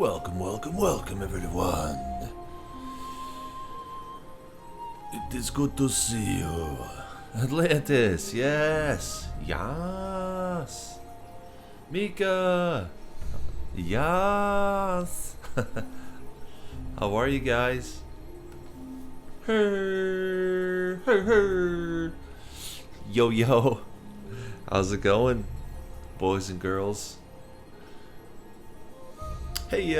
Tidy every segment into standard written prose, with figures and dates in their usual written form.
Welcome everyone. It is good to see you. Atlantis, yes. Yes. Mika. Yes. How are you guys? Yo, yo. How's it going, boys and girls? Hey,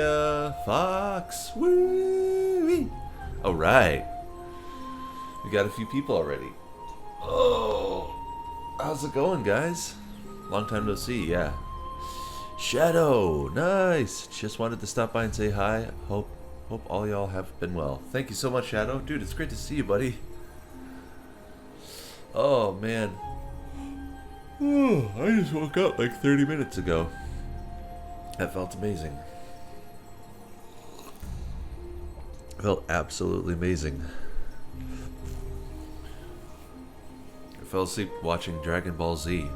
Fox. Woo! All right. We got a few people already. Oh, how's it going, guys? Long time no see, yeah. Shadow, nice. Just wanted to stop by and say hi. Hope all y'all have been well. Thank you so much, Shadow. Dude, it's great to see you, buddy. Oh, man. Oh, I just woke up like 30 minutes ago. That felt amazing. Felt absolutely amazing. I fell asleep watching Dragon Ball Z.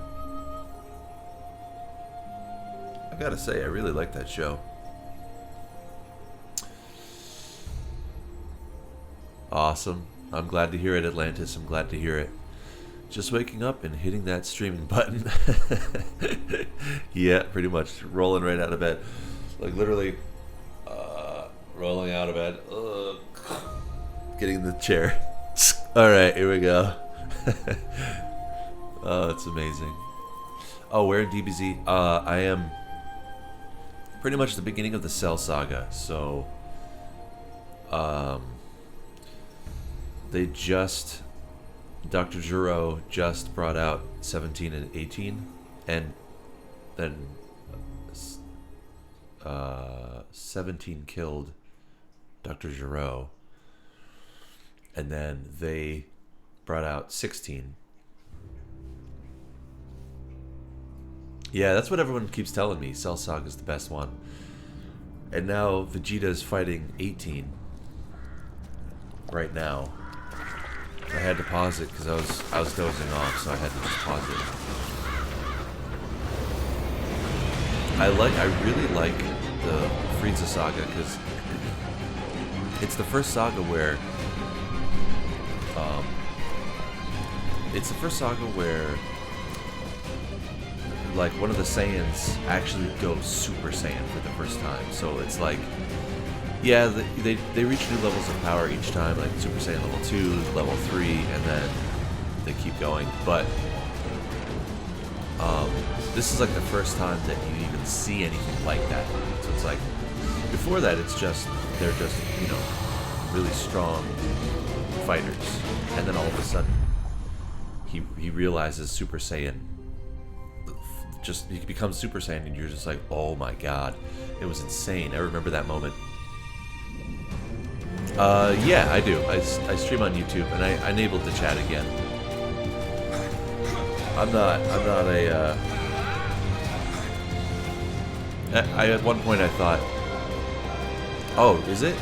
I gotta say, I really like that show. Awesome. I'm glad to hear it, Atlantis. I'm glad to hear it. Just waking up and hitting that streaming button. Yeah, pretty much. Rolling right out of bed. Like literally rolling out of bed. Getting in the chair. Alright, here we go. Oh, it's amazing. Oh, where in DBZ? I am pretty much the beginning of the Cell Saga. So, they just... Dr. Gero just brought out 17 and 18, and then 17 killed Dr. Gero, and then they brought out 16. Yeah, that's what everyone keeps telling me. Cell Saga is the best one. And now Vegeta is fighting 18 right now. I had to pause it because I was dozing off, so I had to just pause it. I really like the Frieza saga because it's the first saga where like one of the Saiyans actually goes Super Saiyan for the first time. So it's like, yeah, they reach new levels of power each time, like Super Saiyan level 2, level 3, and then they keep going. But this is like the first time that you even see anything like that. So it's like, before that, they're just, you know, really strong fighters. And then all of a sudden, he realizes Super Saiyan. He becomes Super Saiyan, and you're just like, oh my god, it was insane. I remember that moment. Yeah, I do. I stream on YouTube, and I enabled the chat again. I'm not a, at one point I thought, oh, is it?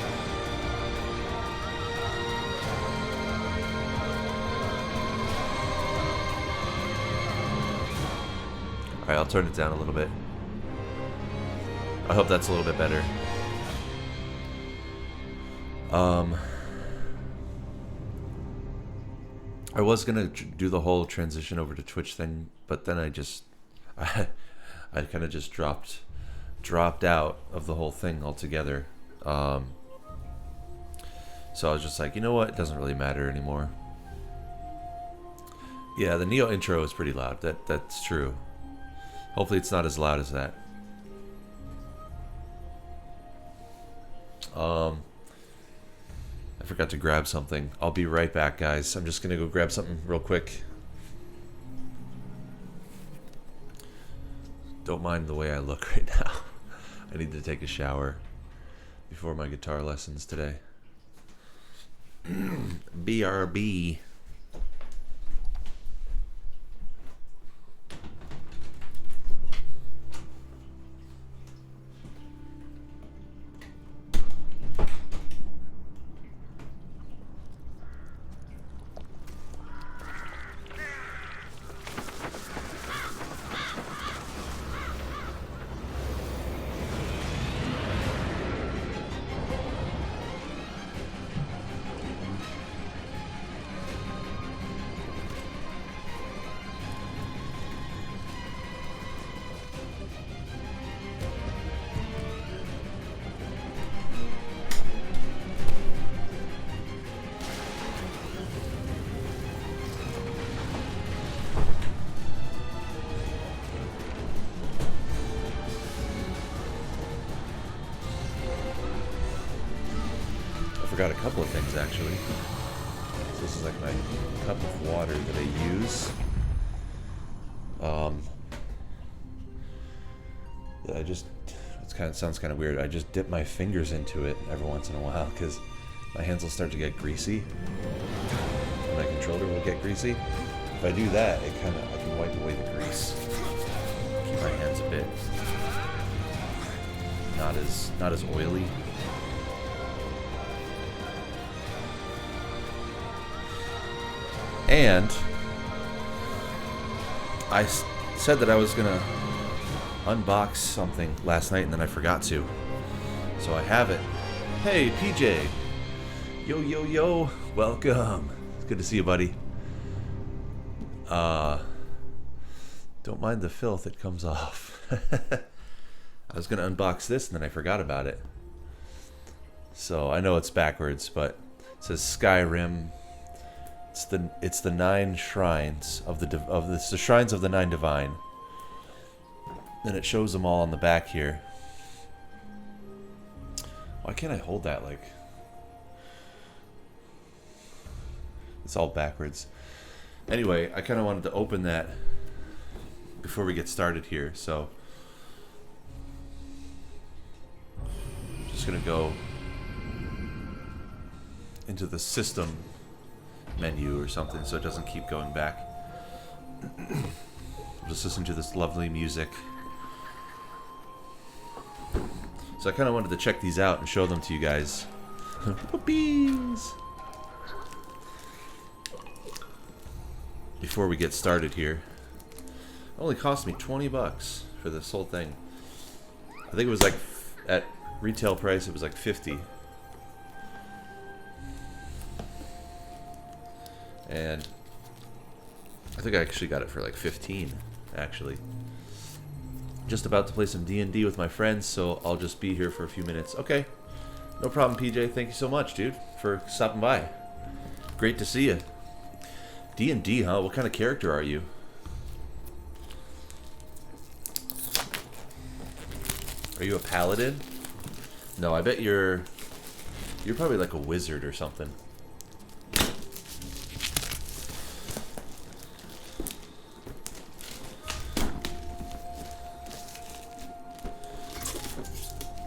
Alright, I'll turn it down a little bit. I hope that's a little bit better. I was gonna do the whole transition over to Twitch thing, but then I kind of just dropped out of the whole thing altogether. So I was just like, you know what? It doesn't really matter anymore. Yeah, the Nioh intro is pretty loud. That's true. Hopefully it's not as loud as that. I forgot to grab something. I'll be right back, guys. I'm just gonna go grab something real quick. Don't mind the way I look right now. I need to take a shower before my guitar lessons today. BRB. forgot a couple of things actually. So this is like my cup of water that I use. Sounds kind of weird. I just dip my fingers into it every once in a while because my hands will start to get greasy. My controller will get greasy. If I do that, I can wipe away the grease. Keep my hands a bit not as oily. And I said that I was gonna unbox something last night and then I forgot to. So I have it. Hey, PJ. Yo, yo, yo. Welcome. It's good to see you, buddy. Don't mind the filth that comes off. I was gonna unbox this and then I forgot about it. So I know it's backwards, but it says Skyrim. It's the 9 shrines it's the shrines of the 9 divine. Then it shows them all on the back here. Why can't I hold that like? It's all backwards. Anyway, I kind of wanted to open that before we get started here, so I'm just gonna go into the system menu or something so it doesn't keep going back. Just listen to this lovely music. So I kind of wanted to check these out and show them to you guys. Puppies! Before we get started here. It only cost me 20 bucks for this whole thing. I think it was like, at retail price, it was like 50. And I think I actually got it for like 15, actually. Just about to play some D&D with my friends, so I'll just be here for a few minutes. Okay, no problem, PJ. Thank you so much, dude, for stopping by. Great to see you. D&D, huh? What kind of character are you? Are you a paladin? No, I bet you're probably like a wizard or something.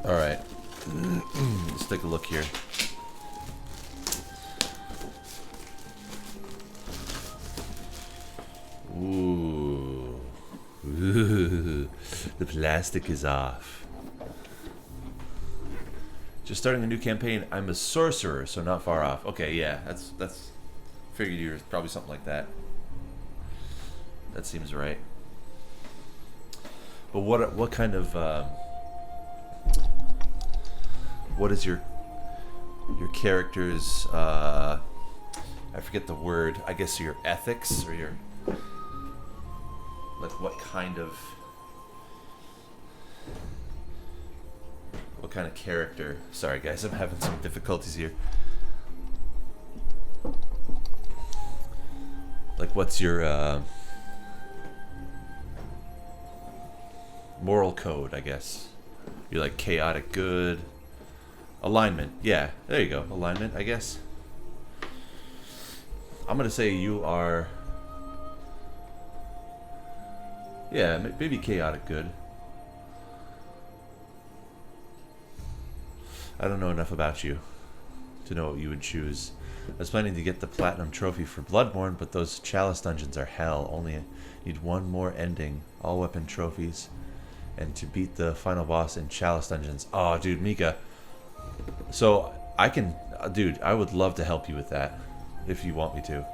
Alright, let's take a look here. Ooh. Ooh. The plastic is off. Just starting a new campaign. I'm a sorcerer, so not far off. Okay, yeah, that's figured you're probably something like that. That seems right. But what kind of what is your character's I forget the word, I guess your ethics or your like what kind of character? Sorry guys, I'm having some difficulties here. Like what's your moral code, I guess. You're like chaotic good. Alignment, yeah, there you go. Alignment, I guess. I'm gonna say you are, yeah, maybe chaotic good. I don't know enough about you to know what you would choose. I was planning to get the platinum trophy for Bloodborne, but those chalice dungeons are hell. Only need one more ending, all weapon trophies, and to beat the final boss in chalice dungeons. Oh, dude, Mika. So I can, dude, I would love to help you with that if you want me to.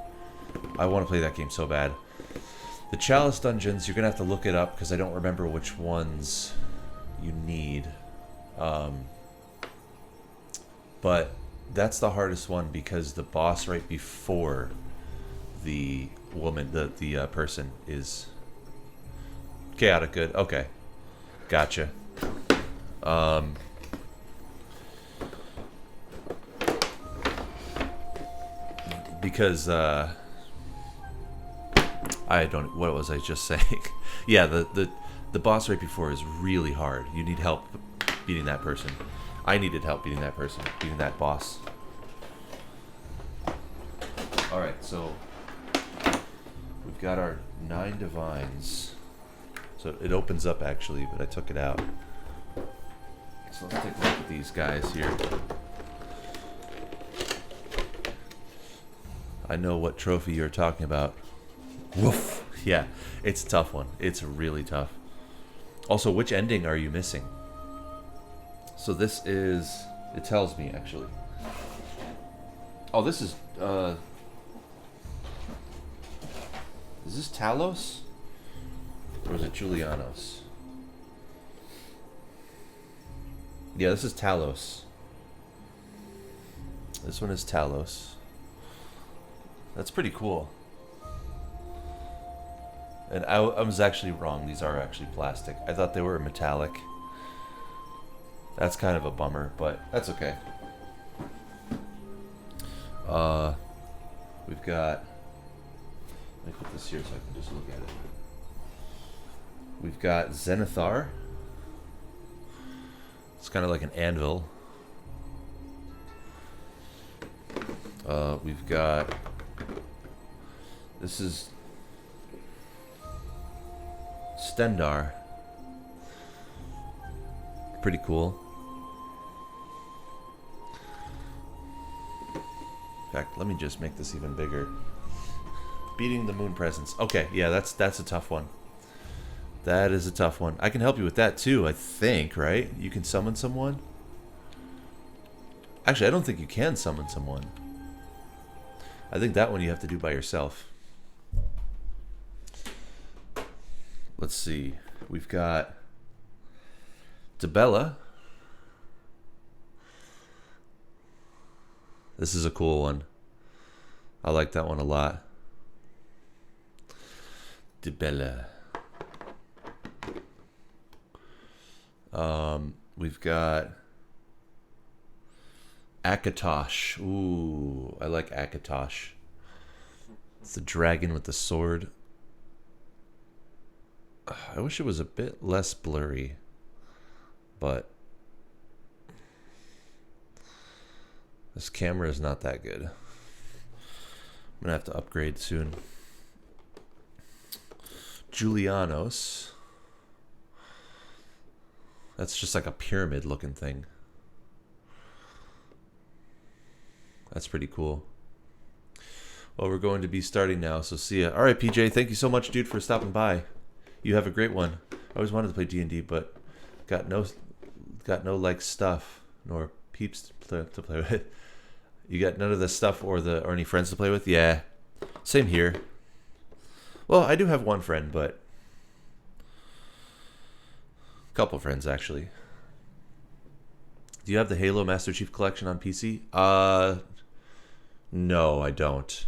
I want to play that game so bad. The chalice dungeons, you're gonna have to look it up because I don't remember which ones you need. But that's the hardest one because the boss right before the woman, the person is chaotic good. Okay, gotcha. Because I don't. What was I just saying? Yeah, the boss right before is really hard. You need help beating that person. I needed help beating that person, beating that boss. so we've got our 9 divines. So it opens up actually, but I took it out. So let's take a look at these guys here. I know what trophy you're talking about. Woof! Yeah, it's a tough one. It's really tough. Also, which ending are you missing? So this is... It tells me, actually. Oh, this is... Is this Talos? Or is it Julianos? Yeah, this is Talos. This one is Talos. That's pretty cool. And I was actually wrong. These are actually plastic. I thought they were metallic. That's kind of a bummer, but that's okay. We've got... Let me put this here so I can just look at it. We've got Zenithar. It's kind of like an anvil. We've got... This is... Stendar. Pretty cool. In fact, let me just make this even bigger. Beating the moon presence. Okay, yeah, that's a tough one. That is a tough one. I can help you with that too, I think, right? You can summon someone? Actually, I don't think you can summon someone. I think that one you have to do by yourself. Let's see. We've got Debella. This is a cool one. I like that one a lot. Debella. We've got Akatosh. Ooh, I like Akatosh. It's the dragon with the sword. I wish it was a bit less blurry, but this camera is not that good. I'm gonna have to upgrade soon. Julianos. That's just like a pyramid looking thing. That's pretty cool. Well, we're going to be starting now, so see ya. All right, PJ, thank you so much, dude, for stopping by. You have a great one. I always wanted to play D&D, but got no like stuff nor peeps to play with. You got none of the stuff or any friends to play with? Yeah, same here. Well, I do have one friend, but a couple friends actually. Do you have the Halo Master Chief Collection on PC? No, I don't.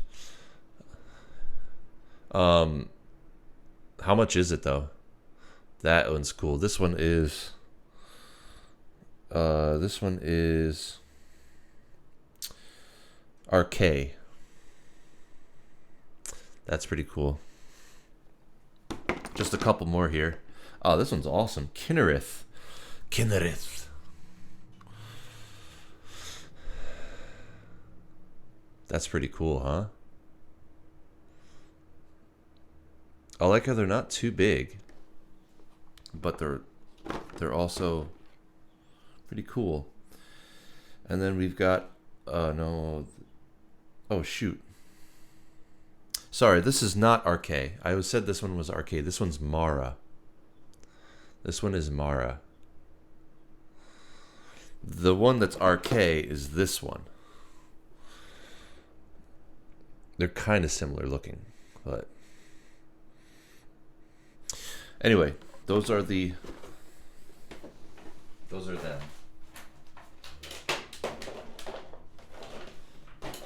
How much is it though? That one's cool. This one is RK. That's pretty cool. Just a couple more here. Oh, this one's awesome. Kinnereth. That's pretty cool, huh? I like how they're not too big, but they're also pretty cool. And then we've got no. Oh shoot. Sorry, this is not RK. I always said this one was RK. This one's Mara. This one is Mara. The one that's RK is this one. They're kind of similar looking, but anyway, those are them.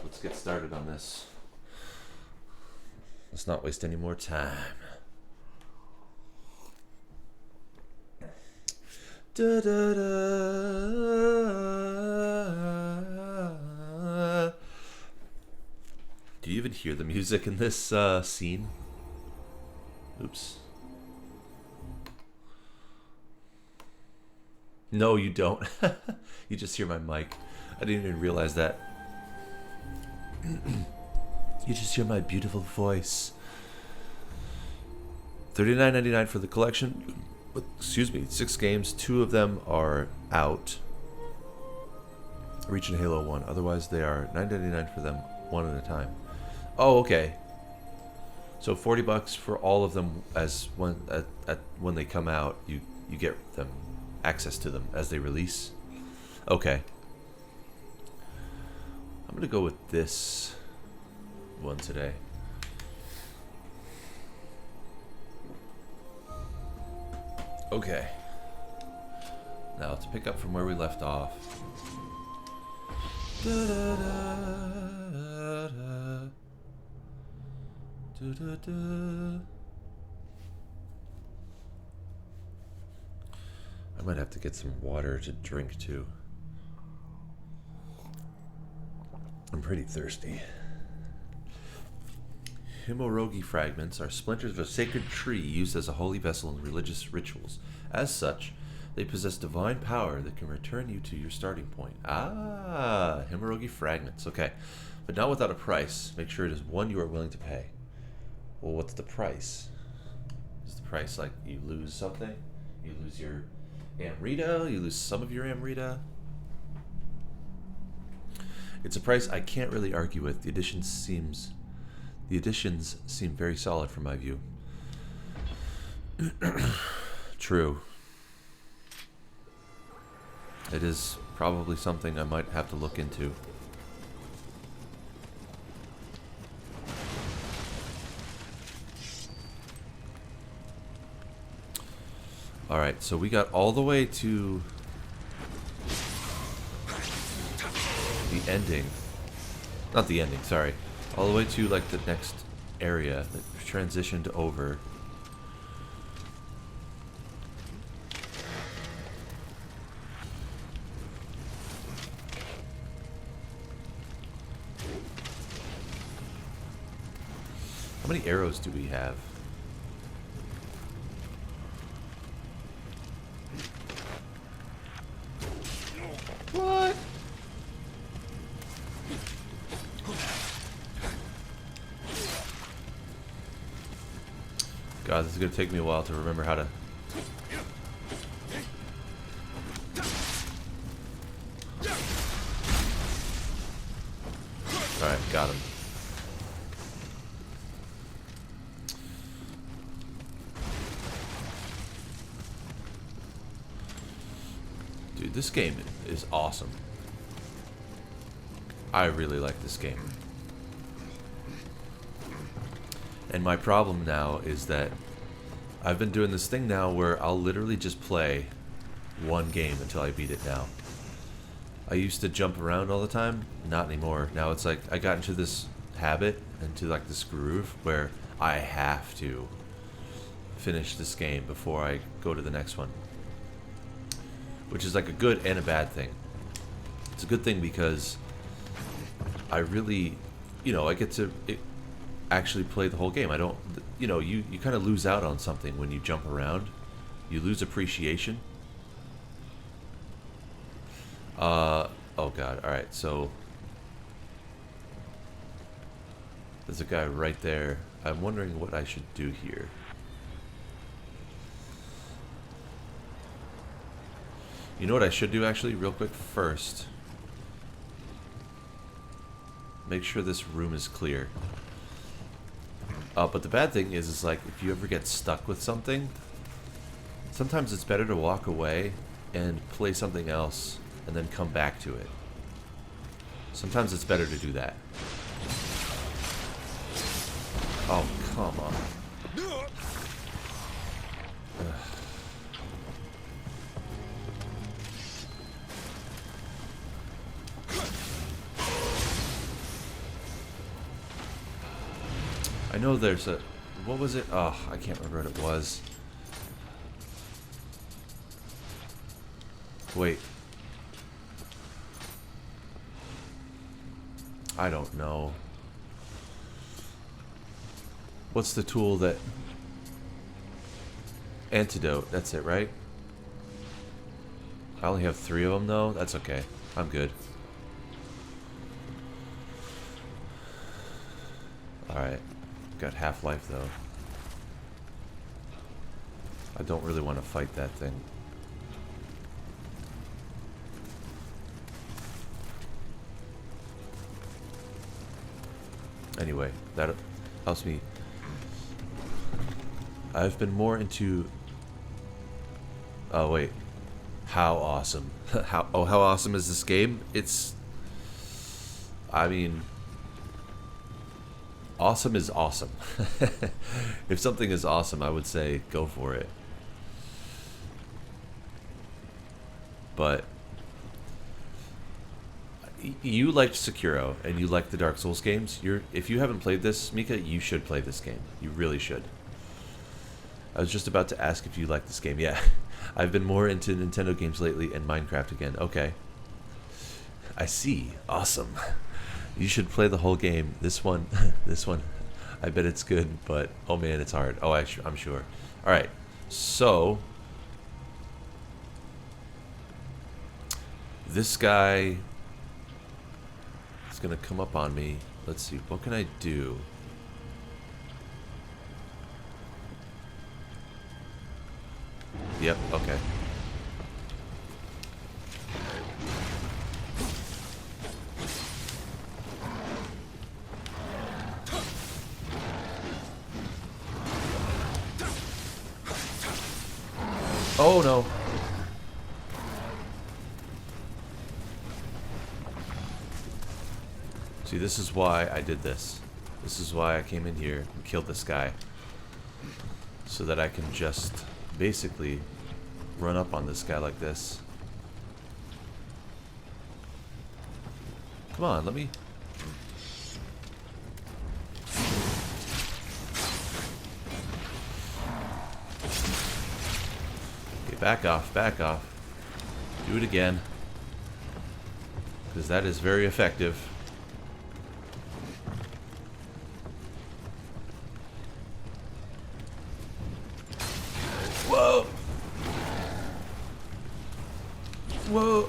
Let's get started on this. Let's not waste any more time. Da, da, da. Do you even hear the music in this scene? Oops. No, you don't. You just hear my mic. I didn't even realize that. You just hear my beautiful voice. $39.99 for the collection. Excuse me, 6 games. 2 of them are out. Reach and Halo 1. Otherwise, they are $9.99 for them, one at a time. Oh, okay. So $40 for all of them as when they come out. You get them access to them as they release. Okay. I'm gonna go with this one today. Okay. Now to pick up from where we left off. Da, da, da, da, da, da, da. I might have to get some water to drink too. I'm pretty thirsty. Himorogi fragments are splinters of a sacred tree used as a holy vessel in religious rituals. As such, they possess divine power that can return you to your starting point. Ah, Himorogi fragments. Okay, but not without a price. Make sure it is one you are willing to pay. Well, what's the price? Is the price like you lose something? You lose your Amrita? You lose some of your Amrita? It's a price I can't really argue with. The additions seem very solid from my view. True. It is probably something I might have to look into. Alright, so we got all the way to the ending. Not the ending, sorry. All the way to like the next area that transitioned over. How many arrows do we have? What? God, this is going to take me a while to remember how to... Alright, got him. Dude, this game is awesome. I really like this game. And my problem now is that I've been doing this thing now where I'll literally just play one game until I beat it now. I used to jump around all the time, not anymore. Now it's like I got into this habit, into like this groove where I have to finish this game before I go to the next one. Which is like a good and a bad thing. It's a good thing because I really, you know, I get to actually play the whole game. I don't, you know, you kind of lose out on something when you jump around. You lose appreciation. Oh god, alright, so there's a guy right there. I'm wondering what I should do here. You know what I should do actually, real quick first? Make sure this room is clear. But the bad thing is like, if you ever get stuck with something, sometimes it's better to walk away and play something else and then come back to it. Sometimes it's better to do that. Oh, come on. Ugh. I know there's a... What was it? Oh, I can't remember what it was. Wait. I don't know. What's the tool that... Antidote, that's it, right? I only have 3 of them, though. That's okay. I'm good. Alright. Got half-life though. I don't really want to fight that thing. Anyway, that helps me. I've been more into... Oh, wait. How awesome. how awesome is this game? It's... I mean... Awesome is awesome. If something is awesome, I would say go for it. But... You liked Sekiro, and you like the Dark Souls games. If you haven't played this, Mika, you should play this game. You really should. I was just about to ask if you like this game. Yeah, I've been more into Nintendo games lately and Minecraft again. Okay. I see. Awesome. You should play the whole game. This one, I bet it's good, but oh man, it's hard. Oh, I'm sure. All right, so this guy... gonna come up on me. Let's see, what can I do? Yep, okay. Oh no. See, this is why I did this. This is why I came in here and killed this guy. So that I can just basically run up on this guy like this. Come on, let me... Okay, back off, back off. Do it again. Because that is very effective. Whoa! Whoa!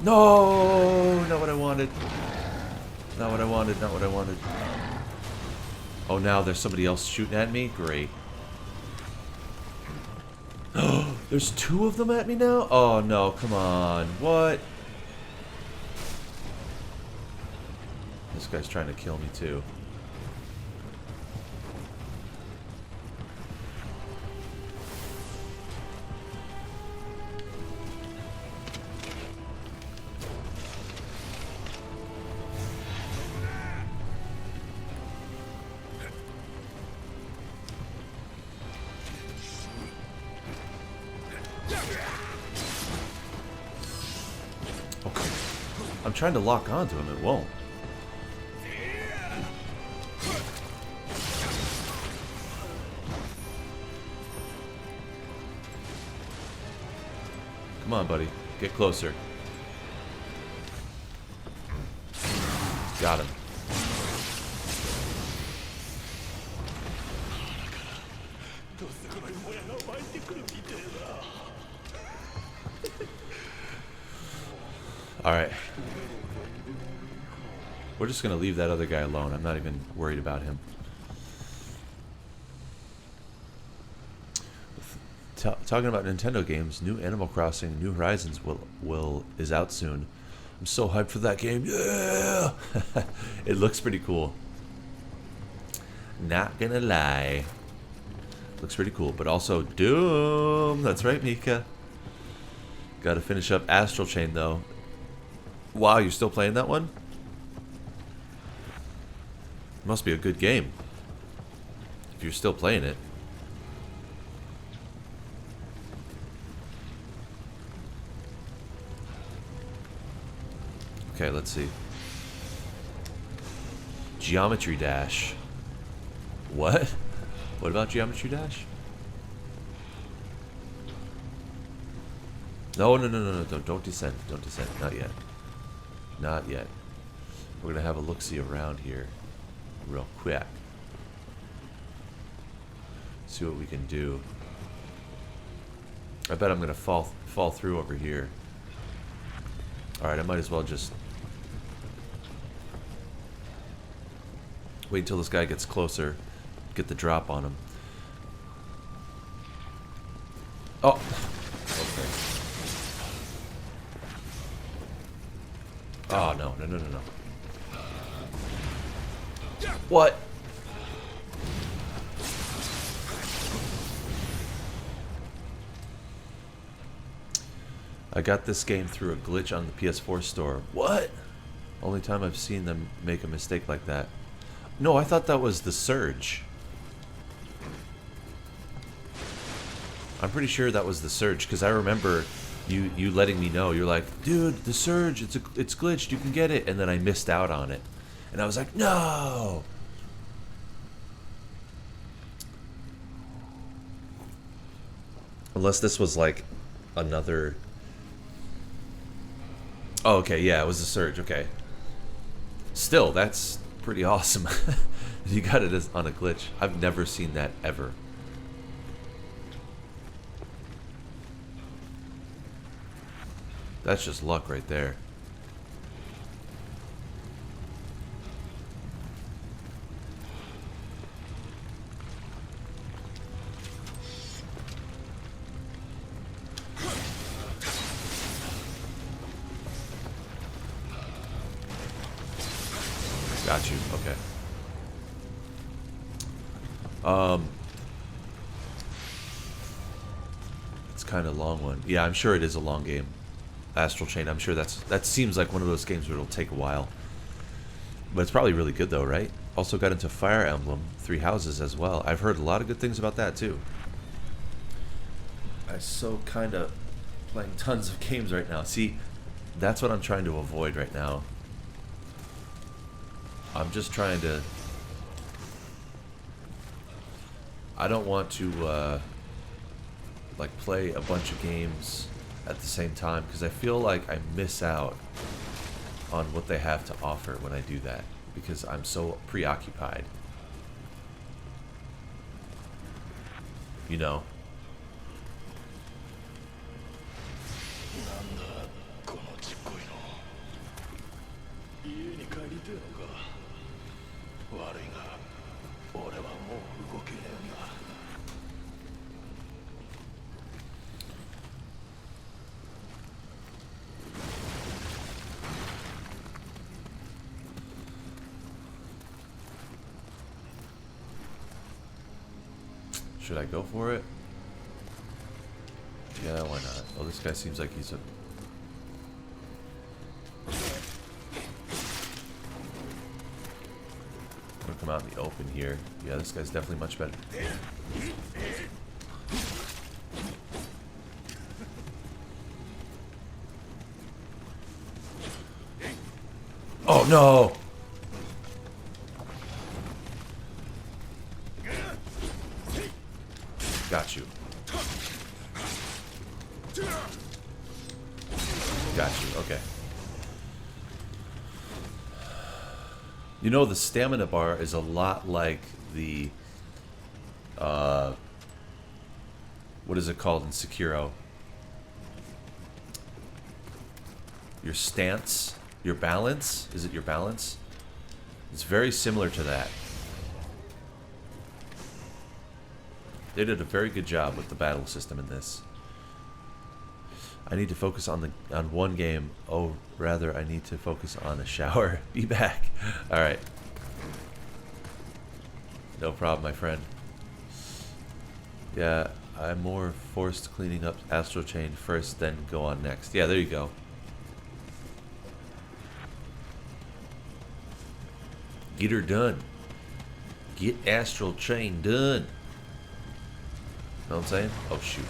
No! Not what I wanted. Not what I wanted, not what I wanted. Oh, now there's somebody else shooting at me? Great. Oh, there's two of them at me now? Oh no, come on. What? This guy's trying to kill me too. Okay. I'm trying to lock onto him, it won't. Come on, buddy. Get closer. Got him. Alright. We're just gonna leave that other guy alone. I'm not even worried about him. Talking about Nintendo games, new Animal Crossing, New Horizons is out soon. I'm so hyped for that game. Yeah! It looks pretty cool. Not gonna lie. Looks pretty cool, but also Doom. That's right, Mika. Gotta finish up Astral Chain though. Wow, you're still playing that one? Must be a good game. If you're still playing it. Okay, let's see. Geometry Dash. What? What about Geometry Dash? No, don't descend. Don't descend. Not yet. Not yet. We're gonna have a look-see around here real quick. See what we can do. I bet I'm gonna fall through over here. Alright, I might as well just wait until this guy gets closer, get the drop on him. Oh! Okay. Oh, no. What? I got this game through a glitch on the PS4 store. What? Only time I've seen them make a mistake like that. No, I thought that was the Surge. I'm pretty sure that was the Surge, because I remember you letting me know. You're like, dude, the Surge, it's glitched, you can get it. And then I missed out on it. And I was like, no! Unless this was like another... Oh, okay, yeah, it was the Surge, okay. Still, that's pretty awesome. You got it as on a glitch. I've never seen that ever. That's just luck right there. Got you. Okay. It's kind of a long one. Yeah, I'm sure it is a long game. Astral Chain, I'm sure that seems like one of those games where it'll take a while. But it's probably really good though, right? Also got into Fire Emblem, Three Houses as well. I've heard a lot of good things about that too. I'm so kind of playing tons of games right now. See, that's what I'm trying to avoid right now. I'm just trying to... I don't want to, like, play a bunch of games at the same time, because I feel like I miss out on what they have to offer when I do that, because I'm so preoccupied. You know? Should I go for it? Yeah, why not? Oh, this guy seems like he's a... I'm gonna come out in the open here. Yeah, this guy's definitely much better. Oh, no! Got you. Got you, okay. You know, the stamina bar is a lot like the... what is it called in Sekiro? Your stance? Your balance? Is it your balance? It's very similar to that. They did a very good job with the battle system in this. I need to focus on one game. Oh, rather, I need to focus on a shower. Be back. All right. No problem, my friend. Yeah, I'm more forced cleaning up Astral Chain first, then go on next. Yeah, there you go. Get her done. Get Astral Chain done. Know what I'm saying? Oh, shoot.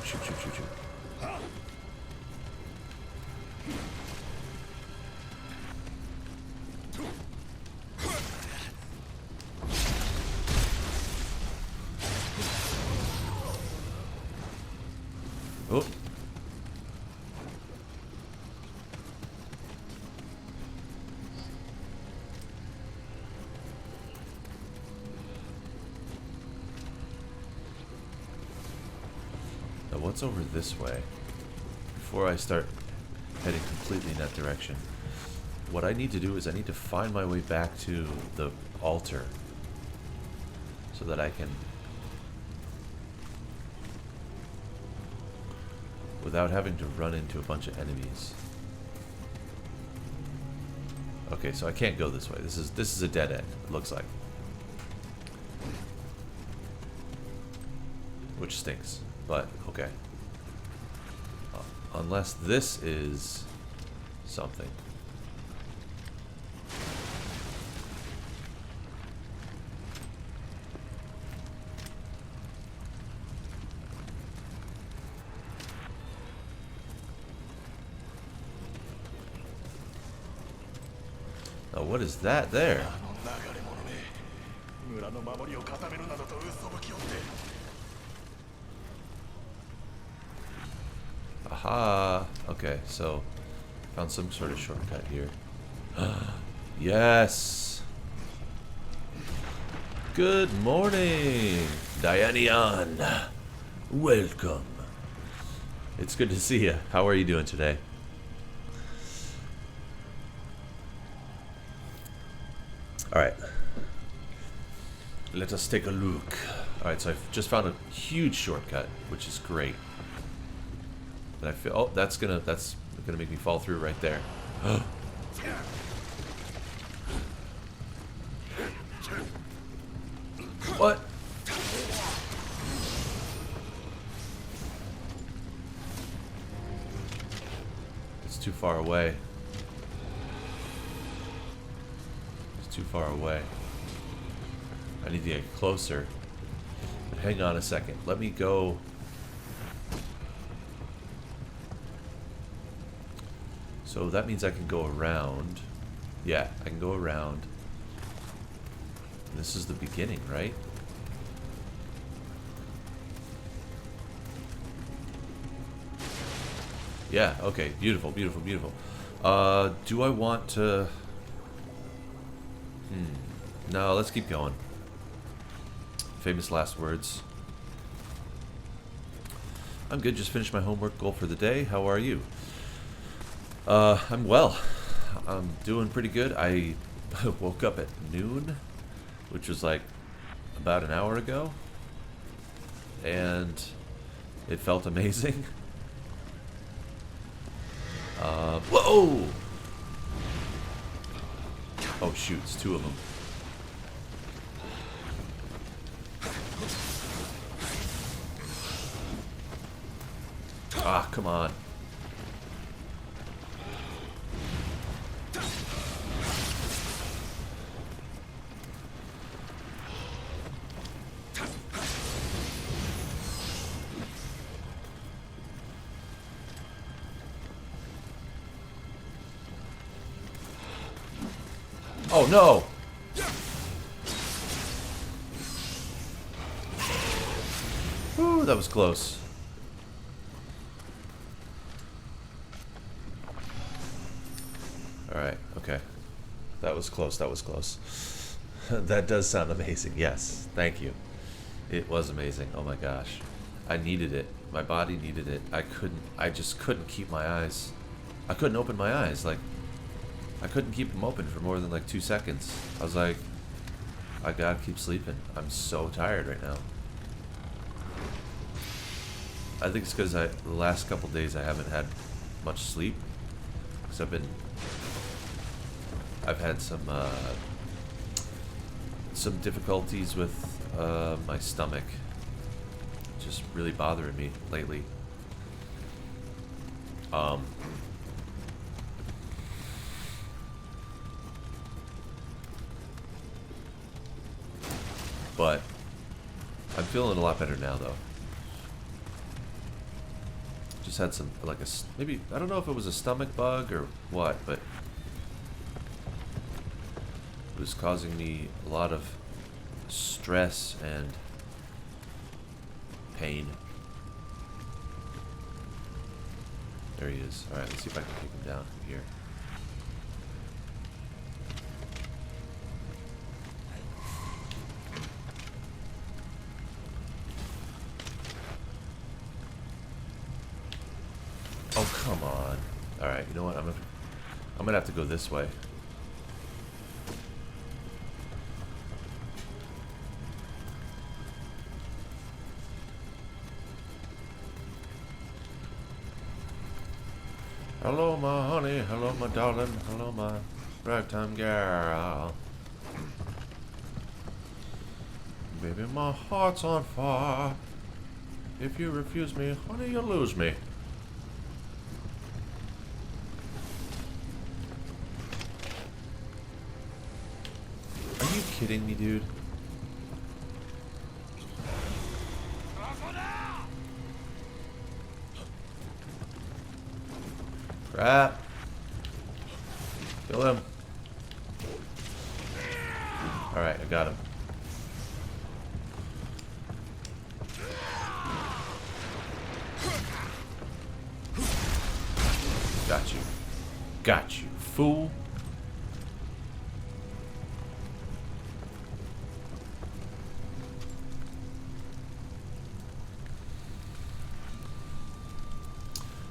Oh. what's over this way? Before I start heading completely in that direction. What I need to do is I need to find my way back to the altar. So that I can... without having to run into a bunch of enemies. Okay, so I can't go this way. This is a dead end, it looks like. Which stinks, but okay. Unless this is something. Now, what is that there? Aha! Okay, so found some sort of shortcut here. Yes! Good morning, Dianian. Welcome. It's good to see you. How are you doing today? Alright. Let us take a look. Alright, so I've just found a huge shortcut, which is great. But I feel, oh, that's gonna make me fall through right there. What? It's too far away. It's too far away. I need to get closer. But hang on a second. Let me go. So that means I can go around. Yeah, I can go around. This is the beginning, right? Yeah, okay. Beautiful, beautiful, beautiful. Do I want to... No, let's keep going. Famous last words. I'm good. Just finished my homework goal for the day. How are you? I'm well. I'm doing pretty good. I woke up at noon, which was like about an hour ago, and it felt amazing. Whoa! Oh shoot, it's two of them. Ah, come on. Oh no! Ooh, that was close. Alright, okay. That was close, that was close. That does sound amazing, yes. Thank you. It was amazing, oh my gosh. I needed it. My body needed it. I just couldn't keep my eyes. I couldn't open my eyes, like... I couldn't keep them open for more than like 2 seconds. I was like, I gotta keep sleeping. I'm so tired right now. I think it's because the last couple days I haven't had much sleep. Because I've had some difficulties with my stomach. Just really bothering me lately. But I'm feeling a lot better now, though. Just had some, like maybe, I don't know if it was a stomach bug or what, but it was causing me a lot of stress and pain. There he is. Alright, let's see if I can take him down from here. you know what? I'm gonna have to go this way. Hello, my honey. Hello, my darling. Hello, my ragtime girl. Baby, my heart's on fire. If you refuse me, honey, you'll lose me. Are you kidding me, dude? Crap. Kill him. Alright, I got him. Got you. Got you, fool.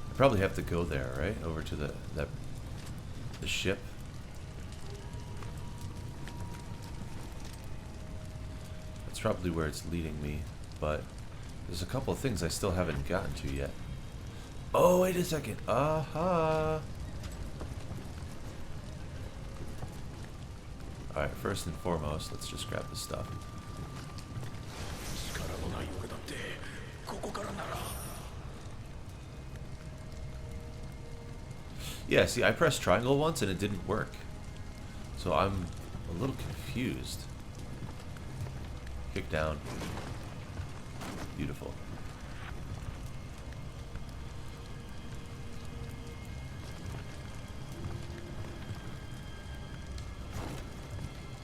I probably have to go there, right? Over to the ship. That's probably where it's leading me, but there's a couple of things I still haven't gotten to yet. Oh, wait a second. Aha. Alright, first and foremost, let's just grab the stuff. Yeah, see, I pressed triangle once and it didn't work. So I'm a little confused. Kick down. Beautiful.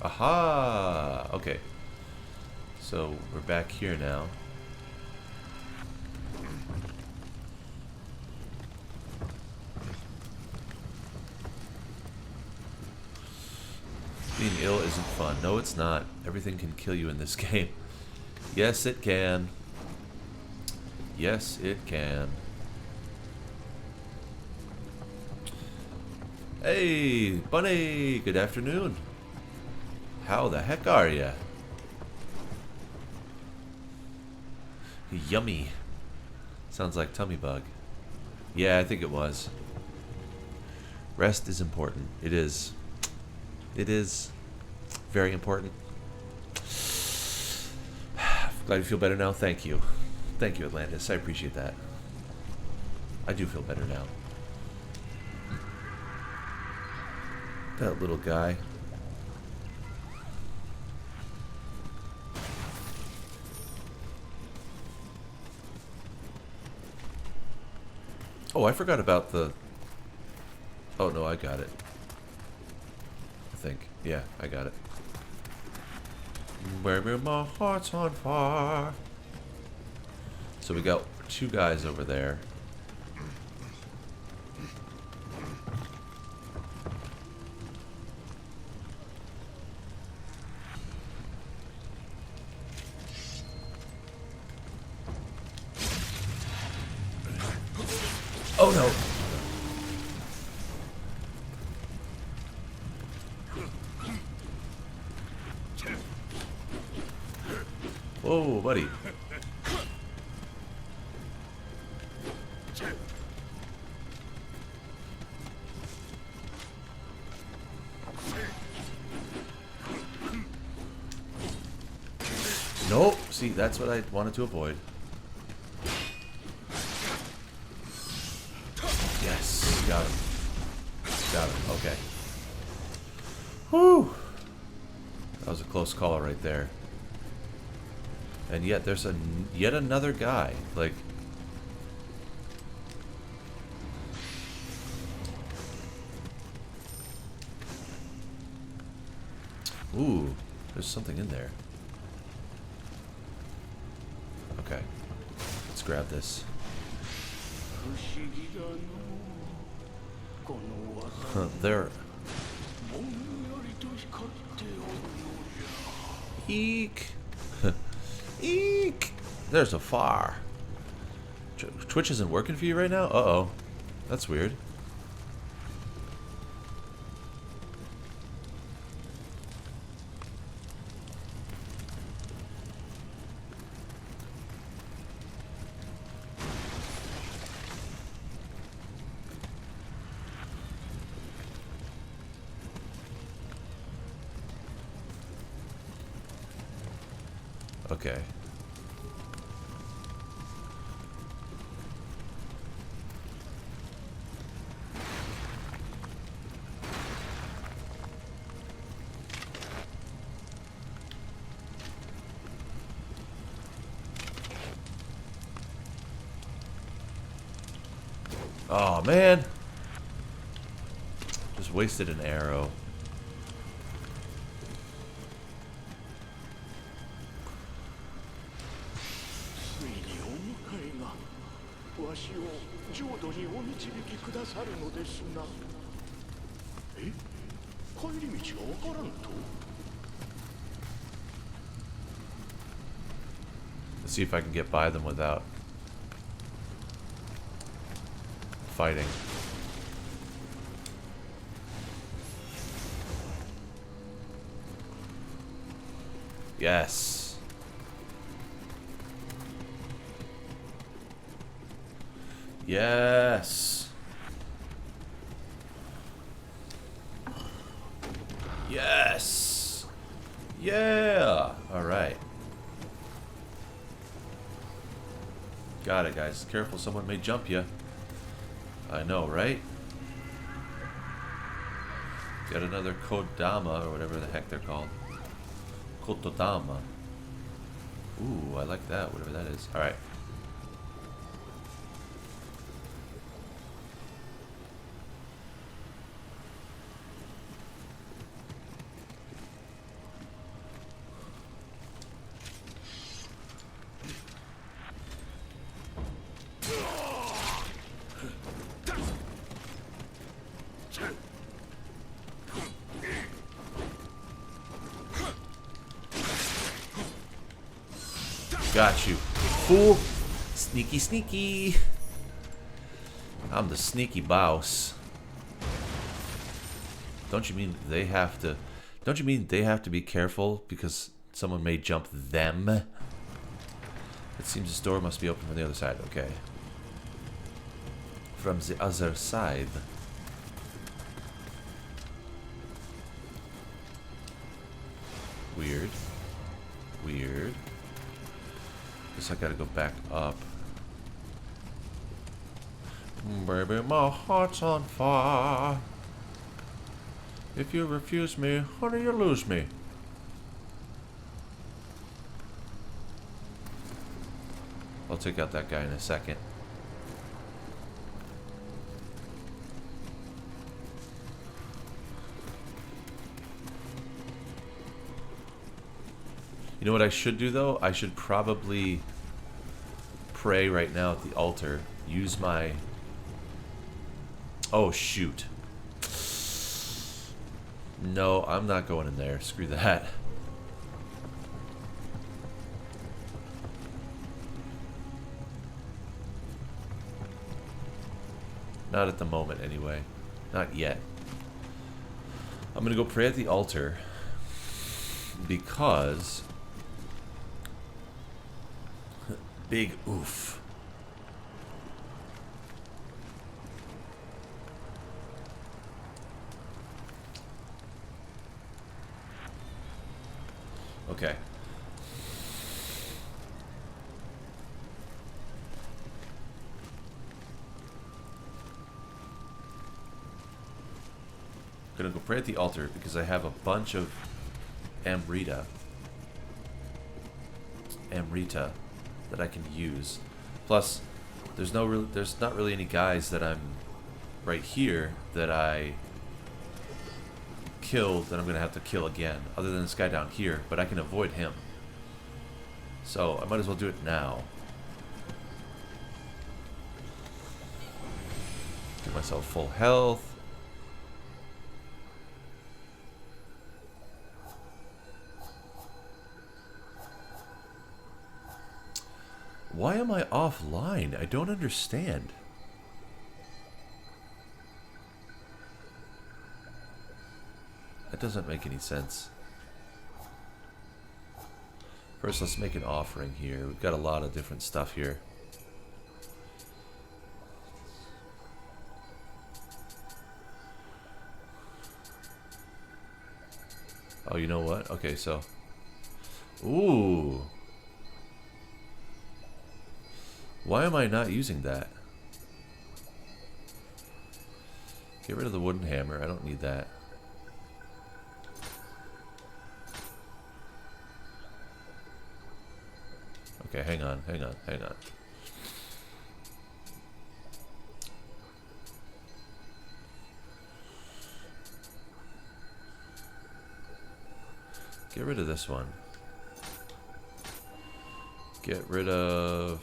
Aha! Okay. So we're back here now. Being ill isn't fun. No, it's not. Everything can kill you in this game. Yes, it can. Yes, it can. Hey, Bunny! Good afternoon. How the heck are ya? Yummy. Sounds like tummy bug. Yeah, I think it was. Rest is important. It is. It is very important. Glad you feel better now. Thank you. Thank you, Atlantis. I appreciate that. I do feel better now. That little guy. Oh, I forgot about the... Oh, no, I got it. I think. Yeah, I got it. Baby, my heart's on fire. So we got two guys over there. Oh no! Whoa, buddy. Nope. See, that's what I wanted to avoid. Yes, got him. Got him. Okay. Whew. That was a close call right there. And yet there's yet another guy. Like, ooh, there's something in there. Okay, let's grab this. There. Eek. Eek. There's a fire. Twitch isn't working for you right now? Uh-oh. That's weird. Okay. Oh, man. Just wasted an arrow. Let's see if I can get by them without fighting. Yes. Yes. Yes. Yeah. All right. Got it, guys. Careful, someone may jump you. I know, right? Got another Kodama, or whatever the heck they're called. Kotodama. Ooh, I like that, whatever that is. Alright. Got you. Fool. Sneaky, sneaky. I'm the sneaky boss. Don't you mean they have to... Don't you mean they have to be careful because someone may jump them? It seems the door must be open from the other side. Okay. From the other side. Weird. Weird. Guess I gotta go back up. Baby, my heart's on fire. If you refuse me, honey, you lose me. I'll take out that guy in a second. You know what I should do, though? I should probably pray right now at the altar. Use my... Oh, shoot. No, I'm not going in there. Screw that. Not at the moment, anyway. Not yet. I'm gonna go pray at the altar because... Big oof. Okay. Gonna go pray at the altar because I have a bunch of Amrita that I can use. Plus, there's not really any guys that I'm right here that I killed that I'm gonna have to kill again, other than this guy down here. But I can avoid him, so I might as well do it now. Give myself full health. Why am I offline? I don't understand. That doesn't make any sense. First, let's make an offering here. We've got a lot of different stuff here. Oh, you know what? Okay, so... Ooh. Why am I not using that? Get rid of the wooden hammer. I don't need that. Okay, hang on. Get rid of this one. Get rid of...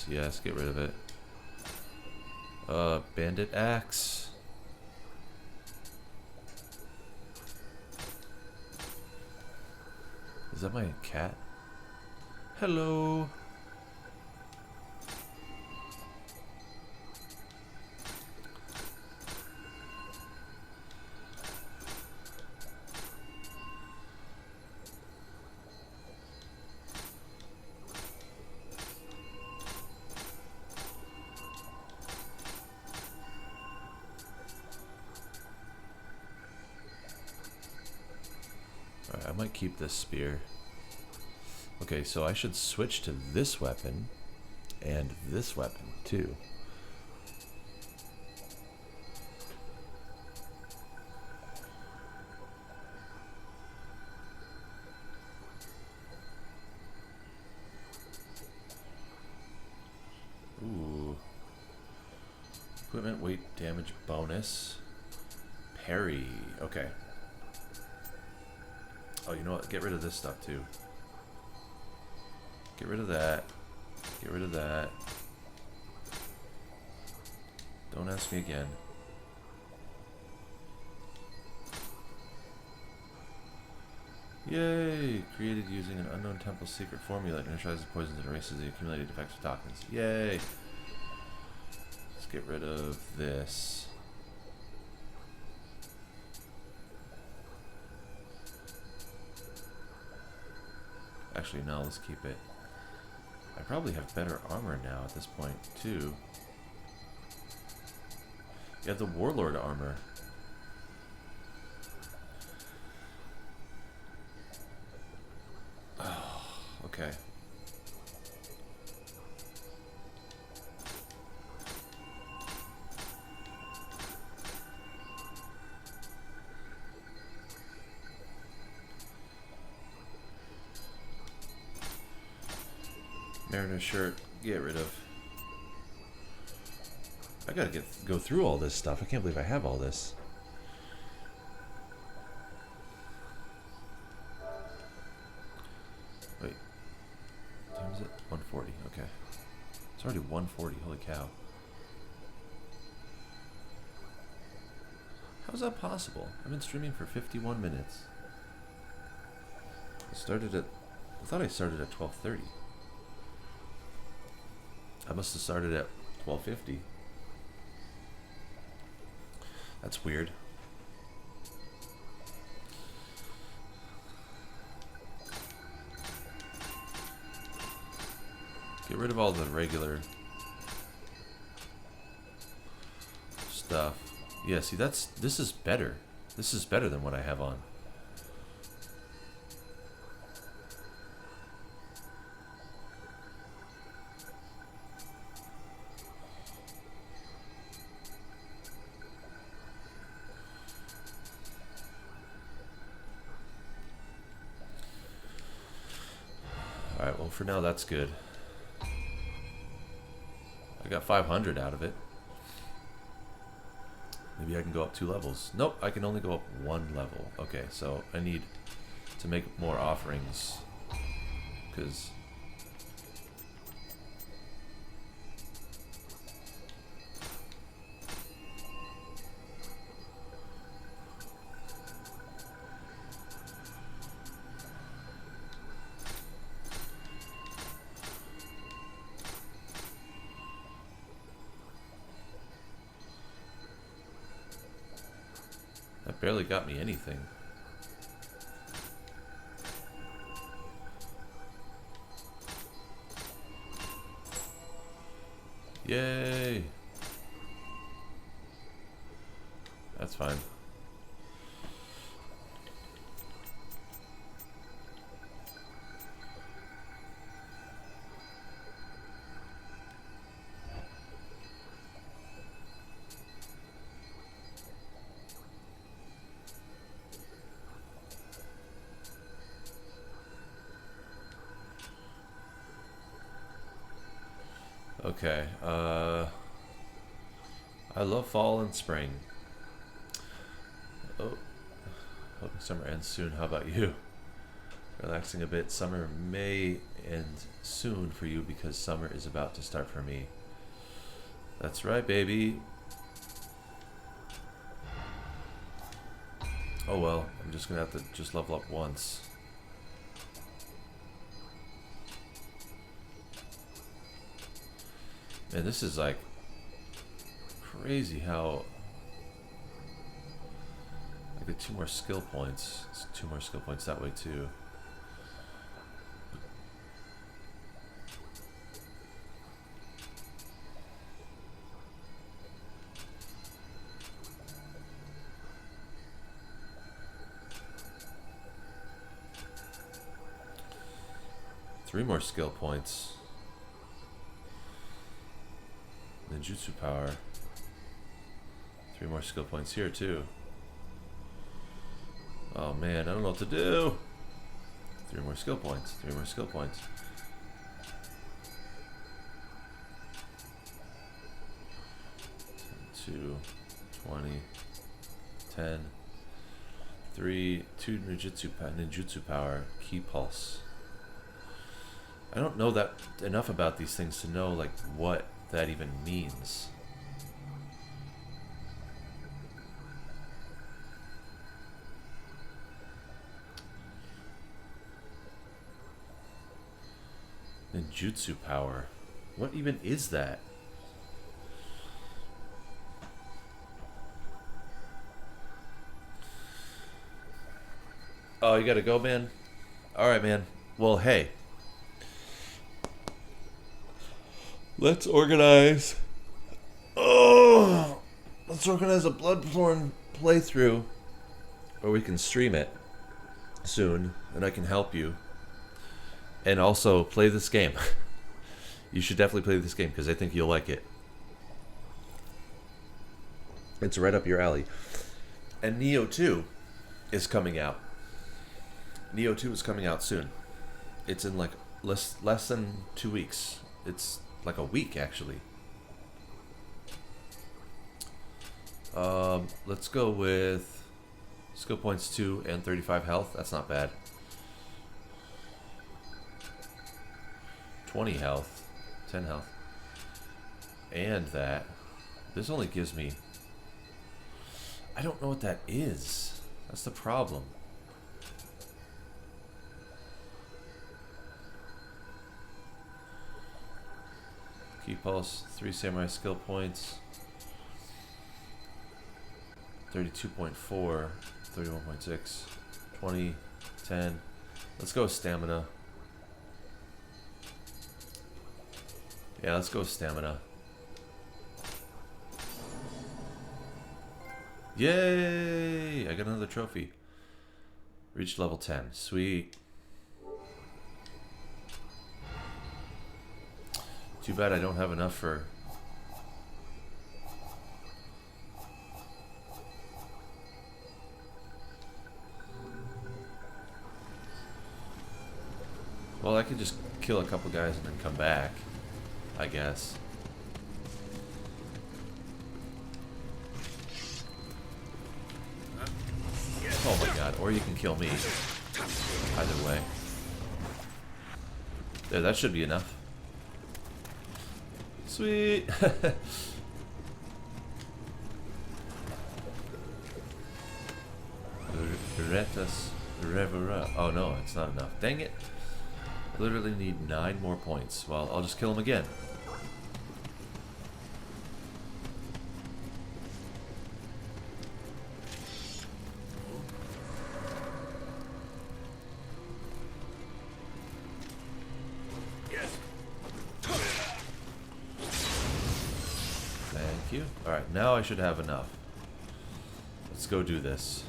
Yes, get rid of it. Bandit axe. Is that my cat? Hello. Alright, I might keep this spear. Okay, so I should switch to this weapon and this weapon too. Ooh. Equipment weight damage bonus. Parry. Okay. Oh, you know what? Get rid of this stuff too. Get rid of that. Get rid of that. Don't ask me again. Yay! Created using an unknown temple secret formula that neutralizes poisons and erases the accumulated effects of toxins. Yay! Let's get rid of this. Actually, no, let's keep it. I probably have better armor now at this point, too. You have the Warlord armor. Oh, okay. Mariner shirt, get rid of. I gotta go through all this stuff. I can't believe I have all this. Wait. What time is it? 1:40. Okay. It's already 1:40. Holy cow. How's that possible? I've been streaming for 51 minutes. I thought I started at 12:30. I must have started at 12:50. That's weird. Get rid of all the regular stuff. Yeah, see, this is better. This is better than what I have on. Alright, well, for now, that's good. I got 500 out of it. Maybe I can go up 2 levels. Nope, I can only go up 1 level. Okay, so I need to make more offerings. Because... that barely got me anything. Yay! That's fine. Okay, I love fall and spring. Oh, hoping summer ends soon. How about you? Relaxing a bit. Summer may end soon for you because summer is about to start for me. That's right, baby. Oh well, I'm just gonna have to just level up once. Man, this is like crazy how I get 2 more skill points. It's 2 more skill points that way too. Three more skill points. Ninjutsu power. 3 more skill points here too. Oh man, I don't know what to do. 3 more skill points. 3 more skill points. 2, 20, 10, 3, 2 ninjutsu power, key pulse. I don't know that enough about these things to know like what that even means. Ninjutsu power. What even is that? Oh, you gotta go, man? Alright, man. Well, hey. Let's organize. Oh, let's organize a Bloodborne playthrough, or we can stream it soon, and I can help you. And also play this game. You should definitely play this game because I think you'll like it. It's right up your alley. And Nioh 2 is coming out. Nioh 2 is coming out soon. It's in like less than 2 weeks. It's like a week actually. Let's go with skill points 2 and 35 health. That's not bad. 20 health, 10 health, and that. This only gives me. I don't know what that is. That's the problem. Key pulse, 3 samurai skill points, 32.4, 31.6, 20, 10. Let's go with stamina. Yeah, let's go with stamina. Yay! I got another trophy. Reached level 10. Sweet. Too bad I don't have enough for... Well, I could just kill a couple guys and then come back, I guess. Oh my god, or you can kill me. Either way. There, that should be enough. Sweet! Retus Revera. Oh no, it's not enough. Dang it! Literally need 9 more points. Well, I'll just kill him again. Alright, now I should have enough. Let's go do this.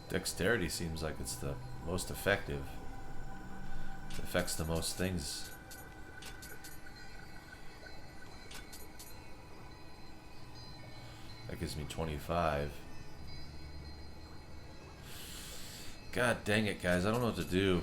Dexterity seems like it's the most effective. It affects the most things. That gives me 25. God dang it, guys. I don't know what to do.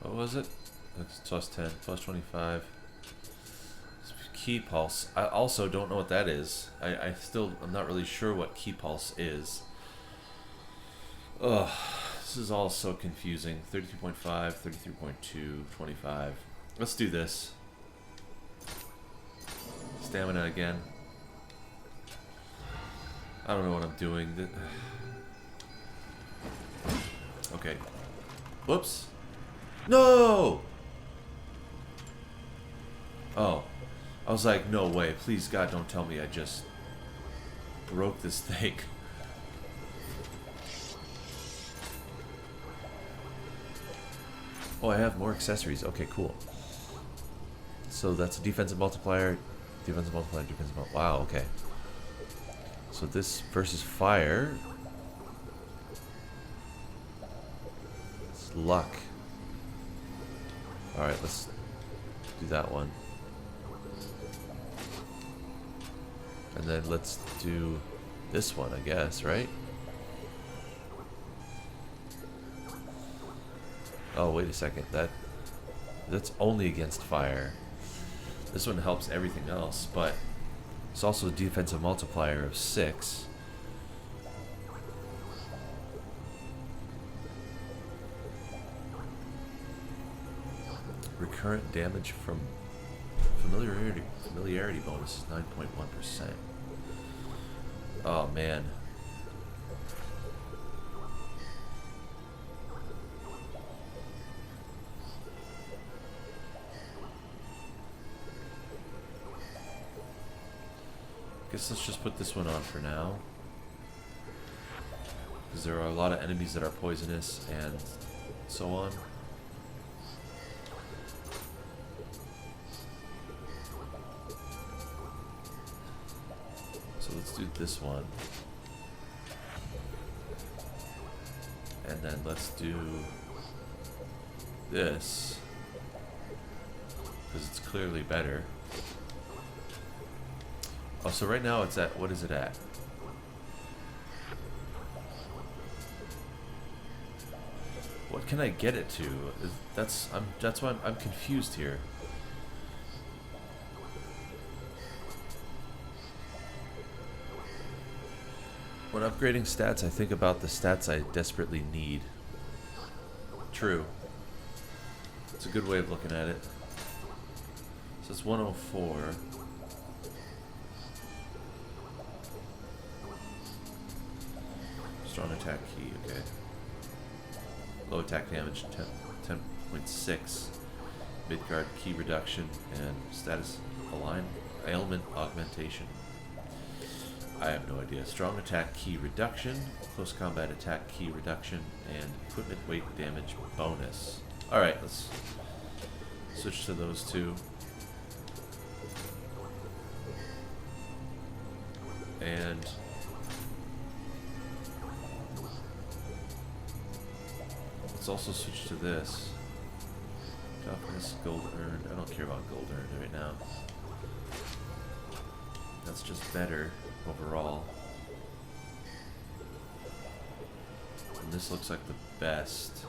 What was it? That's plus 10, plus 25. Key pulse. I also don't know what that is. I'm not really sure what key pulse is. Ugh, this is all so confusing. 32.5, 33.2, 25. Let's do this. Stamina again. I don't know what I'm doing. Okay. Whoops. No! Oh. I was like, no way. Please, God, don't tell me I just broke this thing. Oh, I have more accessories. Okay, cool. So that's a defensive multiplier, defensive multiplier, defensive multiplier. Wow, okay. So this versus fire. It's luck. Alright, let's do that one. And then let's do this one, I guess, right? Oh, wait a second. That's only against fire. This one helps everything else, but it's also a defensive multiplier of 6. Recurrent damage from familiarity bonus is 9.1%. Oh man. Guess let's just put this one on for now, because there are a lot of enemies that are poisonous and so on. So let's do this one. And then let's do this, because it's clearly better. Oh, so right now it's at, what is it at? What can I get it to? That's why I'm confused here. When upgrading stats, I think about the stats I desperately need. True. It's a good way of looking at it. So it's 104. Strong attack key, okay. Low attack damage, 10.6. Midguard key reduction, and status align ailment augmentation. I have no idea. Strong attack key reduction, close combat attack key reduction, and equipment weight damage bonus. Alright, let's switch to those two. And let's also switch to this. Toughness, gold earned. I don't care about gold earned right now. That's just better overall. And this looks like the best.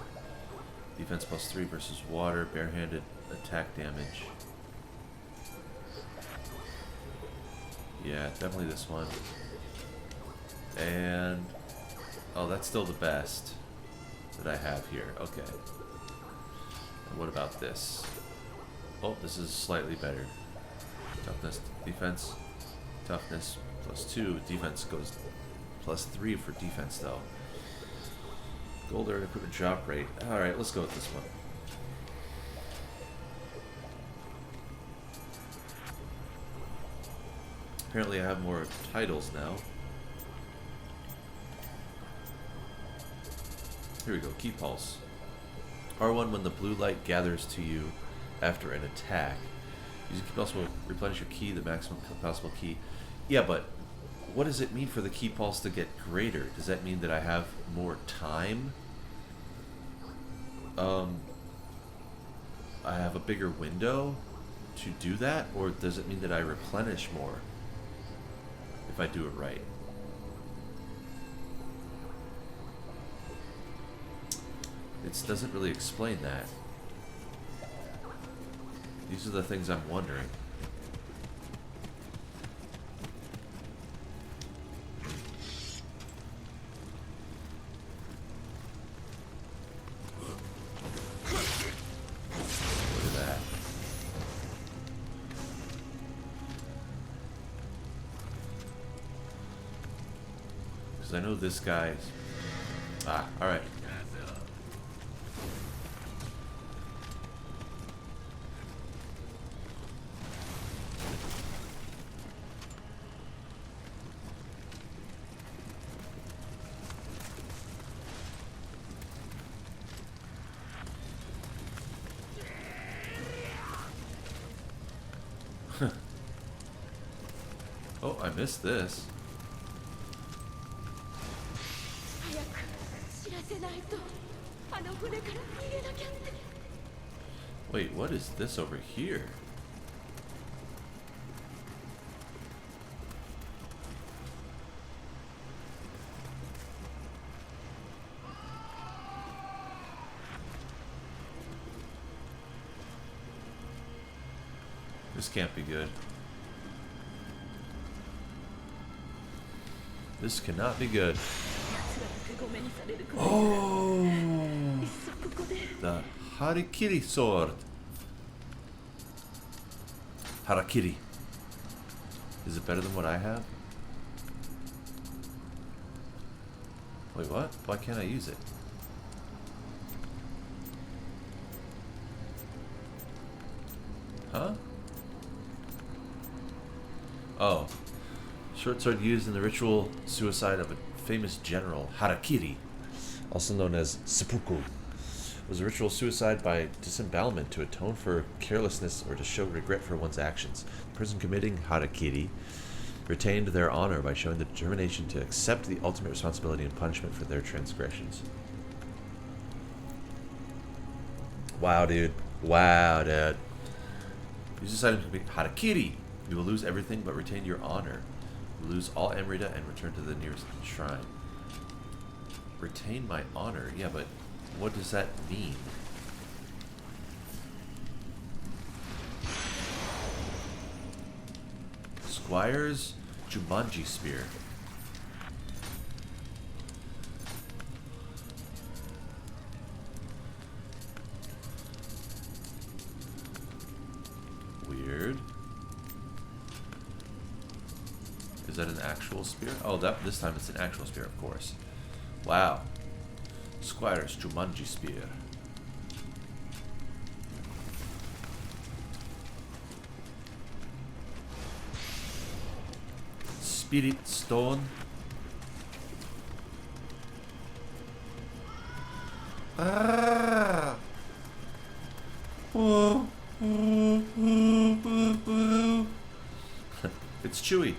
Defense +3 versus water, barehanded attack damage. Yeah, definitely this one. And... oh, that's still the best that I have here. Okay. And what about this? Oh, this is slightly better. Toughness, defense. Toughness +2. Defense goes +3 for defense, though. Gold earned equipment drop rate. Alright, let's go with this one. Apparently I have more titles now. Here we go, Key Pulse. R1 when the blue light gathers to you after an attack. Using Key Pulse will replenish your key, the maximum possible key. Yeah, but what does it mean for the Key Pulse to get greater? Does that mean that I have more time? I have a bigger window to do that? Or does it mean that I replenish more if I do it right? It doesn't really explain that. These are the things I'm wondering. Look at that. Because I know this guy's... ah, alright. Oh, I missed this. Wait, what is this over here? This can't be good. This cannot be good. Oh! The Harakiri sword. Harakiri. Is it better than what I have? Wait, what? Why can't I use it? Huh? Oh. Short sword used in the ritual suicide of a famous general, Harakiri, also known as seppuku, was a ritual suicide by disembowelment to atone for carelessness or to show regret for one's actions. The person committing Harakiri retained their honor by showing the determination to accept the ultimate responsibility and punishment for their transgressions. Wow, dude. Wow, dude. Use this item to be Harakiri. You will lose everything but retain your honor. Lose all Emerita and return to the nearest shrine. Retain my honor? Yeah, but what does that mean? Squire's Jumanji Spear. Weird. Is that an actual spear? Oh, this time it's an actual spear, of course. Wow. Squire's Jumanji Spear. Spirit Stone. Ah! It's chewy.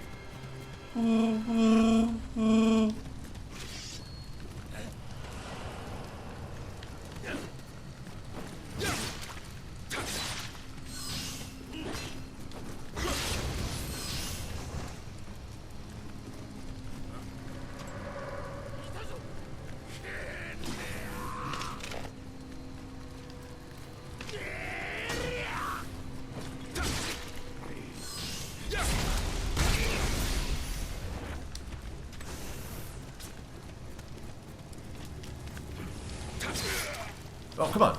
Oh, come on.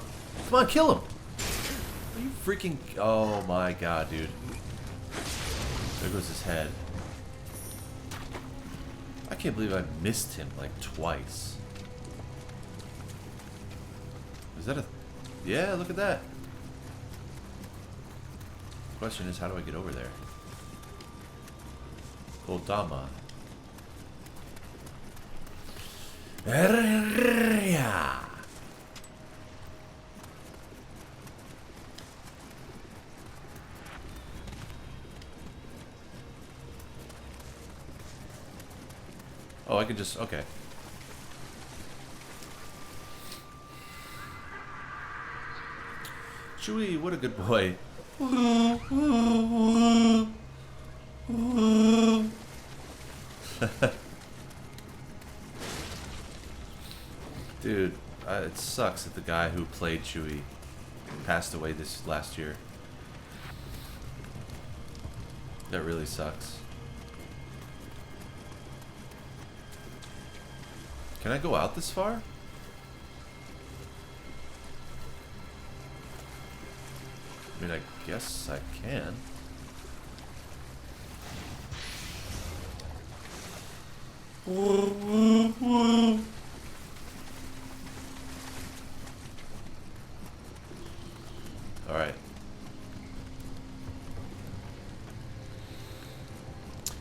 Come on, kill him. Are you freaking... Oh my god, dude. There goes his head. I can't believe I missed him like twice. Is that a... Yeah, look at that. Question is, how do I get over there? Kodama. Yeah. Oh, I can just... Okay. Chewie, what a good boy. Dude, it sucks that the guy who played Chewie passed away this last year. That really sucks. Can I go out this far? I mean, I guess I can. Alright.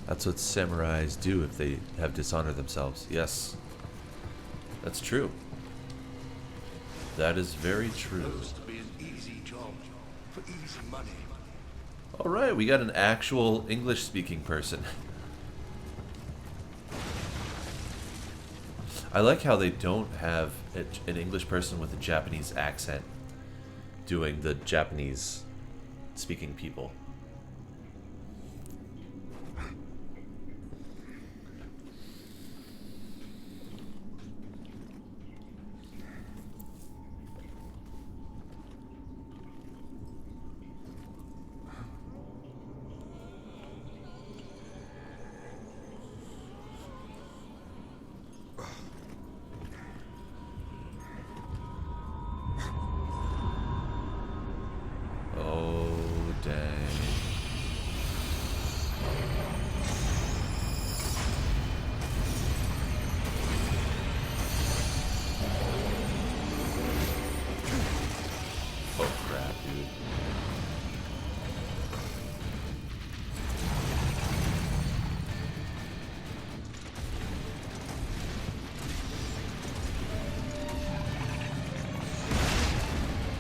That's what samurais do if they have dishonored themselves. Yes. That's true. That is very true. Supposed to be an easy job for easy money. Alright, we got an actual English-speaking person. I like how they don't have an English person with a Japanese accent doing the Japanese-speaking people.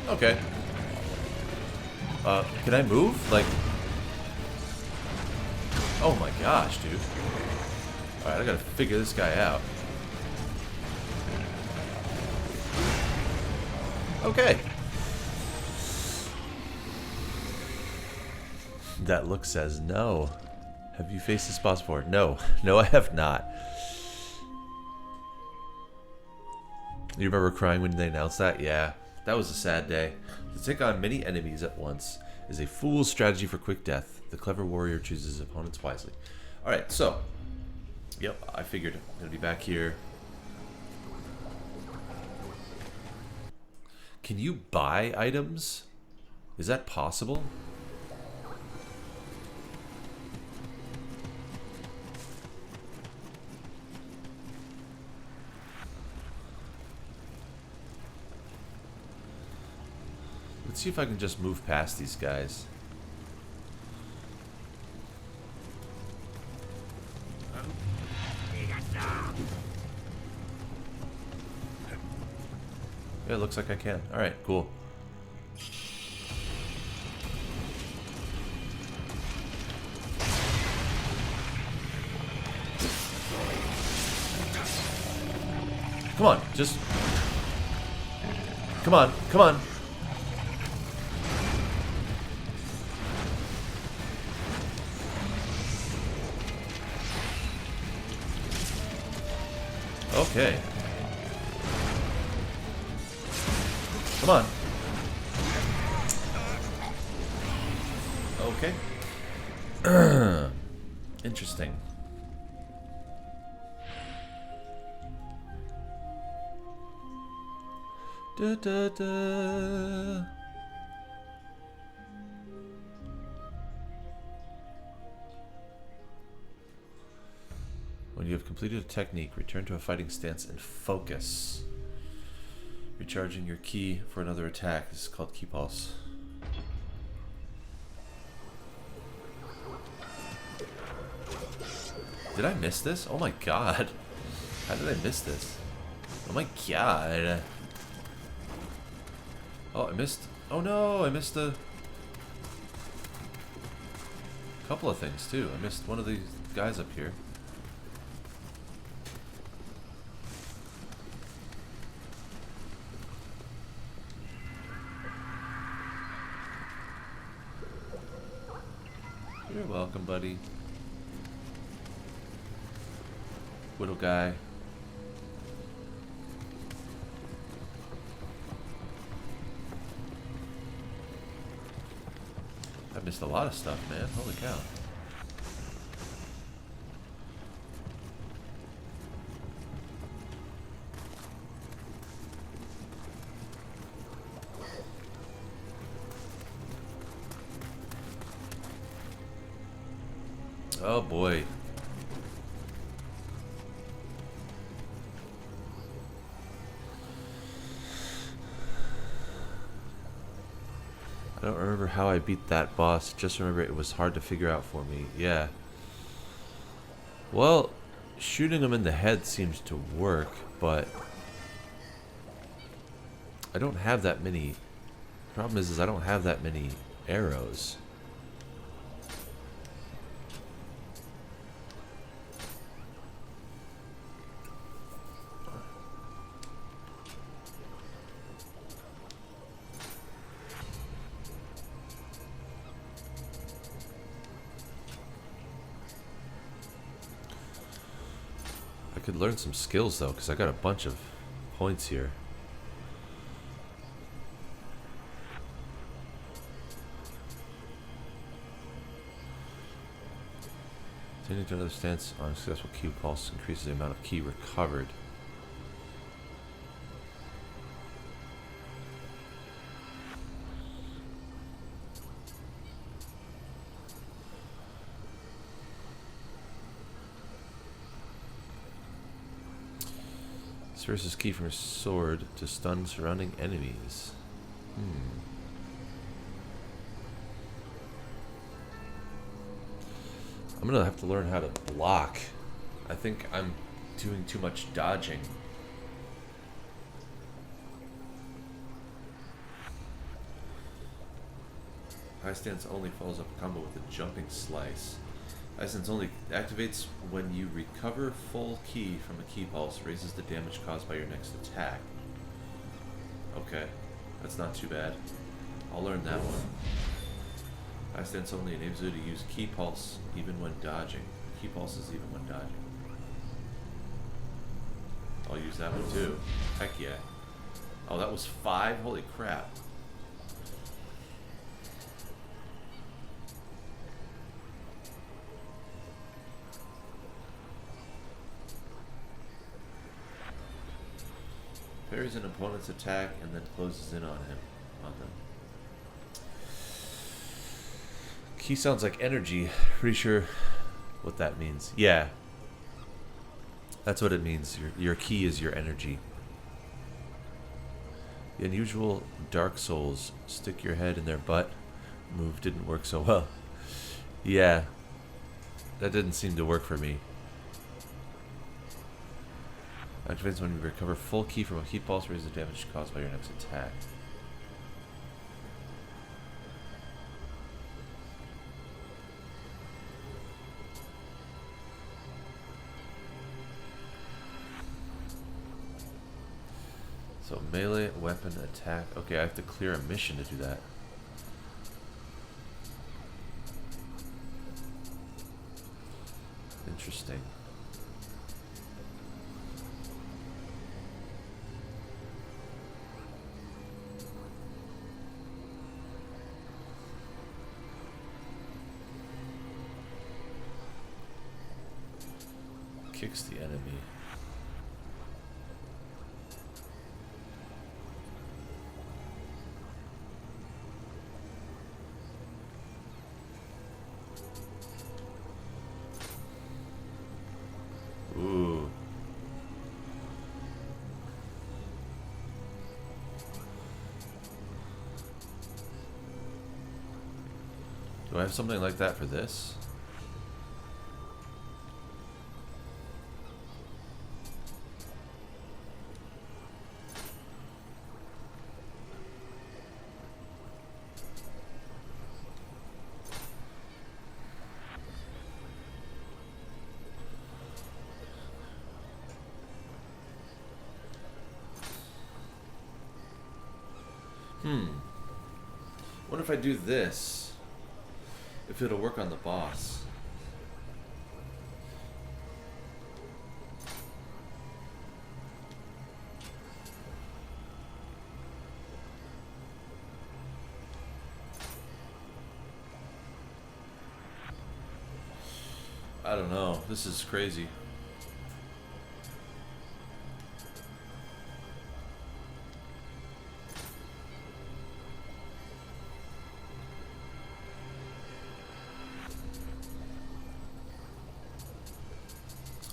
Okay. Can I move? Like... Oh my gosh, dude. Alright, I gotta figure this guy out. Okay. That look says no. Have you faced this boss before? No. No, I have not. You remember crying when they announced that? Yeah. That was a sad day. To take on many enemies at once is a fool's strategy for quick death. The clever warrior chooses his opponents wisely. Alright, so. Yep, I figured I'm going to be back here. Can you buy items? Is that possible? Let's see if I can just move past these guys. Yeah, it looks like I can. Alright, cool. Come on, just... Come on, come on. Okay. Come on. Okay. Interesting. Da, da, da. When you have completed a technique, return to a fighting stance and focus. Recharging your ki for another attack. This is called ki pulse. Did I miss this? Oh my god. How did I miss this? Oh my god. Oh, I missed... Oh no, I missed a couple of things too. I missed one of these guys up here. You're welcome, buddy. Little guy. I missed a lot of stuff, man. Holy cow. Oh boy. I don't remember how I beat that boss. Just remember it was hard to figure out for me. Yeah. Well, shooting him in the head seems to work, but I don't have that many. Problem is I don't have that many arrows. I could learn some skills though, because I got a bunch of points here. Changing to another stance on a successful ki pulse increases the amount of ki recovered. This versus ki from his sword to stun surrounding enemies. I'm gonna have to learn how to block. I think I'm doing too much dodging. High stance only follows up a combo with a jumping slice. High stance only activates when you recover full ki from a ki pulse, raises the damage caused by your next attack. Okay, that's not too bad. I'll learn that one. High stance only enables you to use ki pulse even when dodging. Ki pulse is even when dodging. I'll use that one too. Heck yeah. Oh, that was 5? Holy crap. Parries an opponent's attack and then closes in on him. On them. Ki sounds like energy. Pretty sure what that means. Yeah. That's what it means. Your ki is your energy. The unusual Dark Souls stick your head in their butt move didn't work so well. Yeah. That didn't seem to work for me. Activates when you recover full ki from a ki pulse, raises the damage caused by your next attack. So melee weapon attack. Okay, I have to clear a mission to do that. Interesting. Kicks the enemy. I have something like that for this? What if I do this? If it'll work on the boss. I don't know. This is crazy.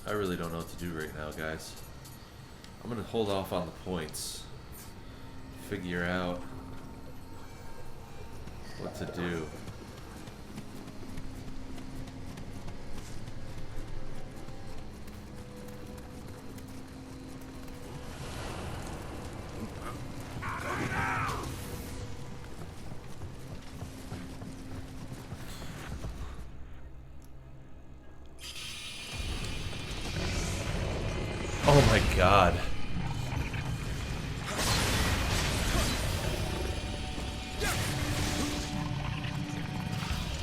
I really don't know what to do right now, guys. I'm gonna hold off on the points. Figure out what to do. Oh my god.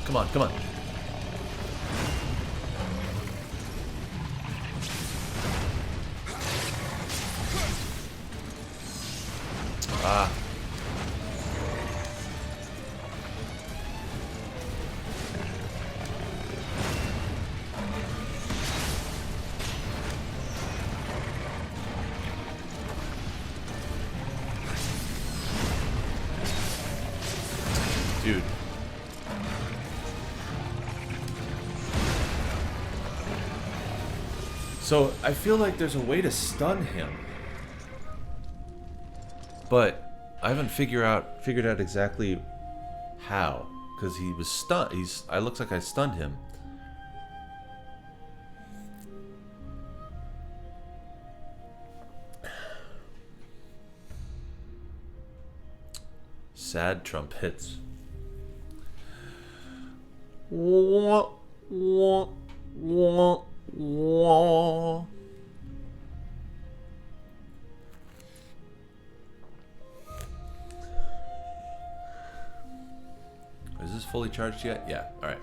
Come on, come on. Ah. Dude. So, I feel like there's a way to stun him. But I haven't figured out exactly how, cuz he was stunned. I looks like I stunned him. Sad trumpets. Wah, wah, wah, wah. Is this fully charged yet? Yeah, alright.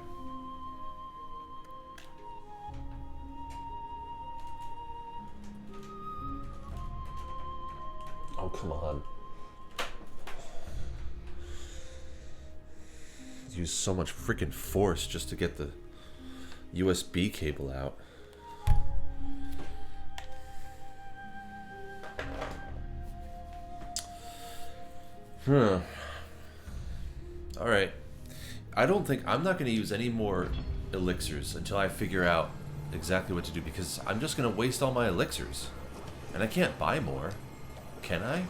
Oh, come on. Use so much freaking force just to get the USB cable out. Alright. I'm not going to use any more elixirs until I figure out exactly what to do, because I'm just going to waste all my elixirs. And I can't buy more. Can I?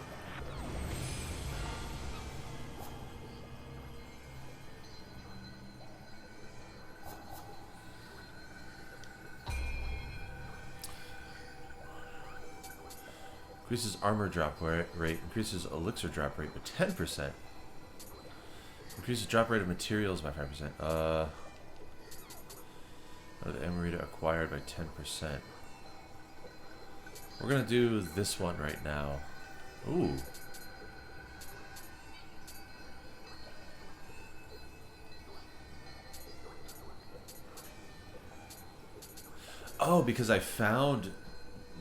Increases armor drop rate, increases elixir drop rate by 10%. Increases drop rate of materials by 5%. The Emerita acquired by 10%. We're gonna do this one right now. Ooh. Oh, because I found...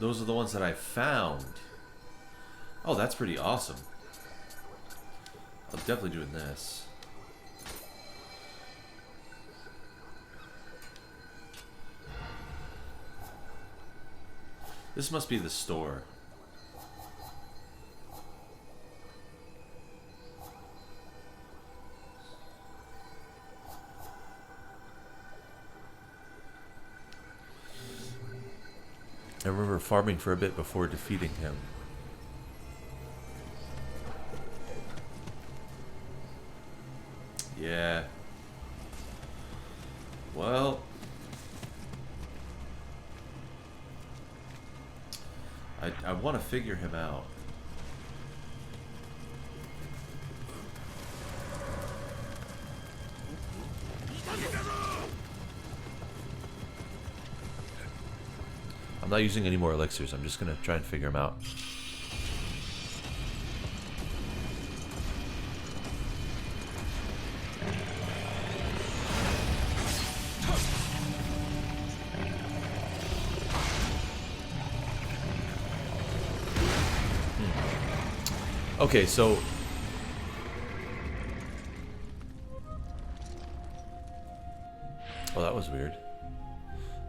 Those are the ones that I found. Oh, that's pretty awesome. I'm definitely doing this. This must be the store. I remember farming for a bit before defeating him. Yeah. I want to figure him out. I'm not using any more elixirs. I'm just gonna try and figure him out. Okay, so oh, that was weird.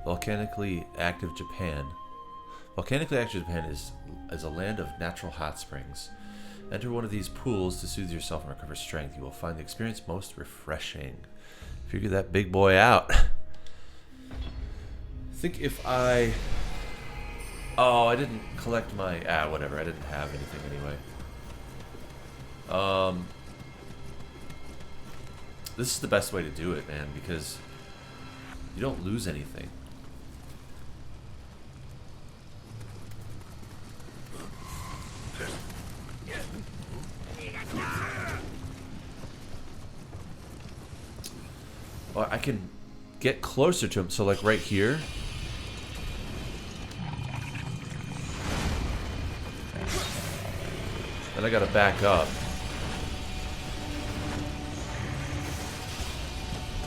Volcanically active Japan. Volcanically active Japan is a land of natural hot springs. Enter one of these pools to soothe yourself and recover strength. You will find the experience most refreshing. Figure that big boy out. I think if I... Oh, I didn't collect my... whatever. I didn't have anything anyway. This is the best way to do it, man, because you don't lose anything. Well, I can get closer to him, so like right here. Then I gotta back up.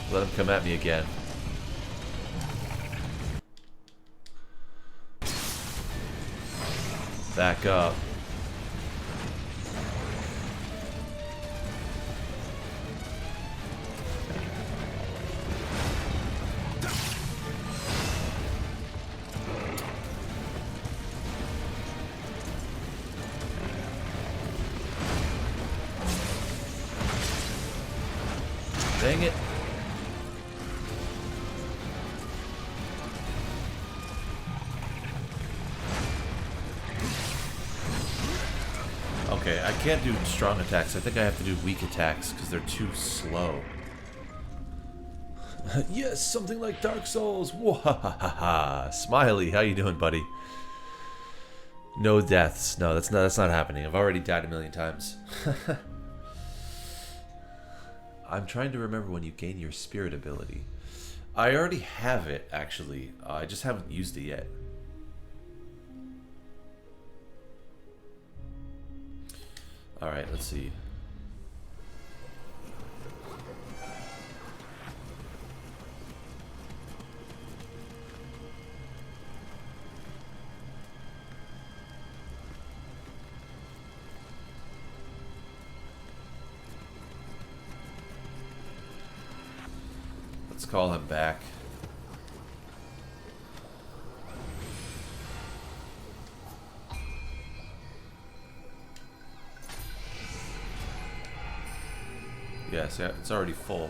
Let him come at me again. Back up. Dang it. Okay, I can't do strong attacks. I think I have to do weak attacks because they're too slow. Yes, something like Dark Souls. Wahahaha. Smiley, how you doing, buddy? No deaths. No, that's not happening. I've already died a million times. I'm trying to remember when you gain your spirit ability. I already have it, actually. I just haven't used it yet. Alright, let's see. Let's call him back. Yes, yeah, it's already full.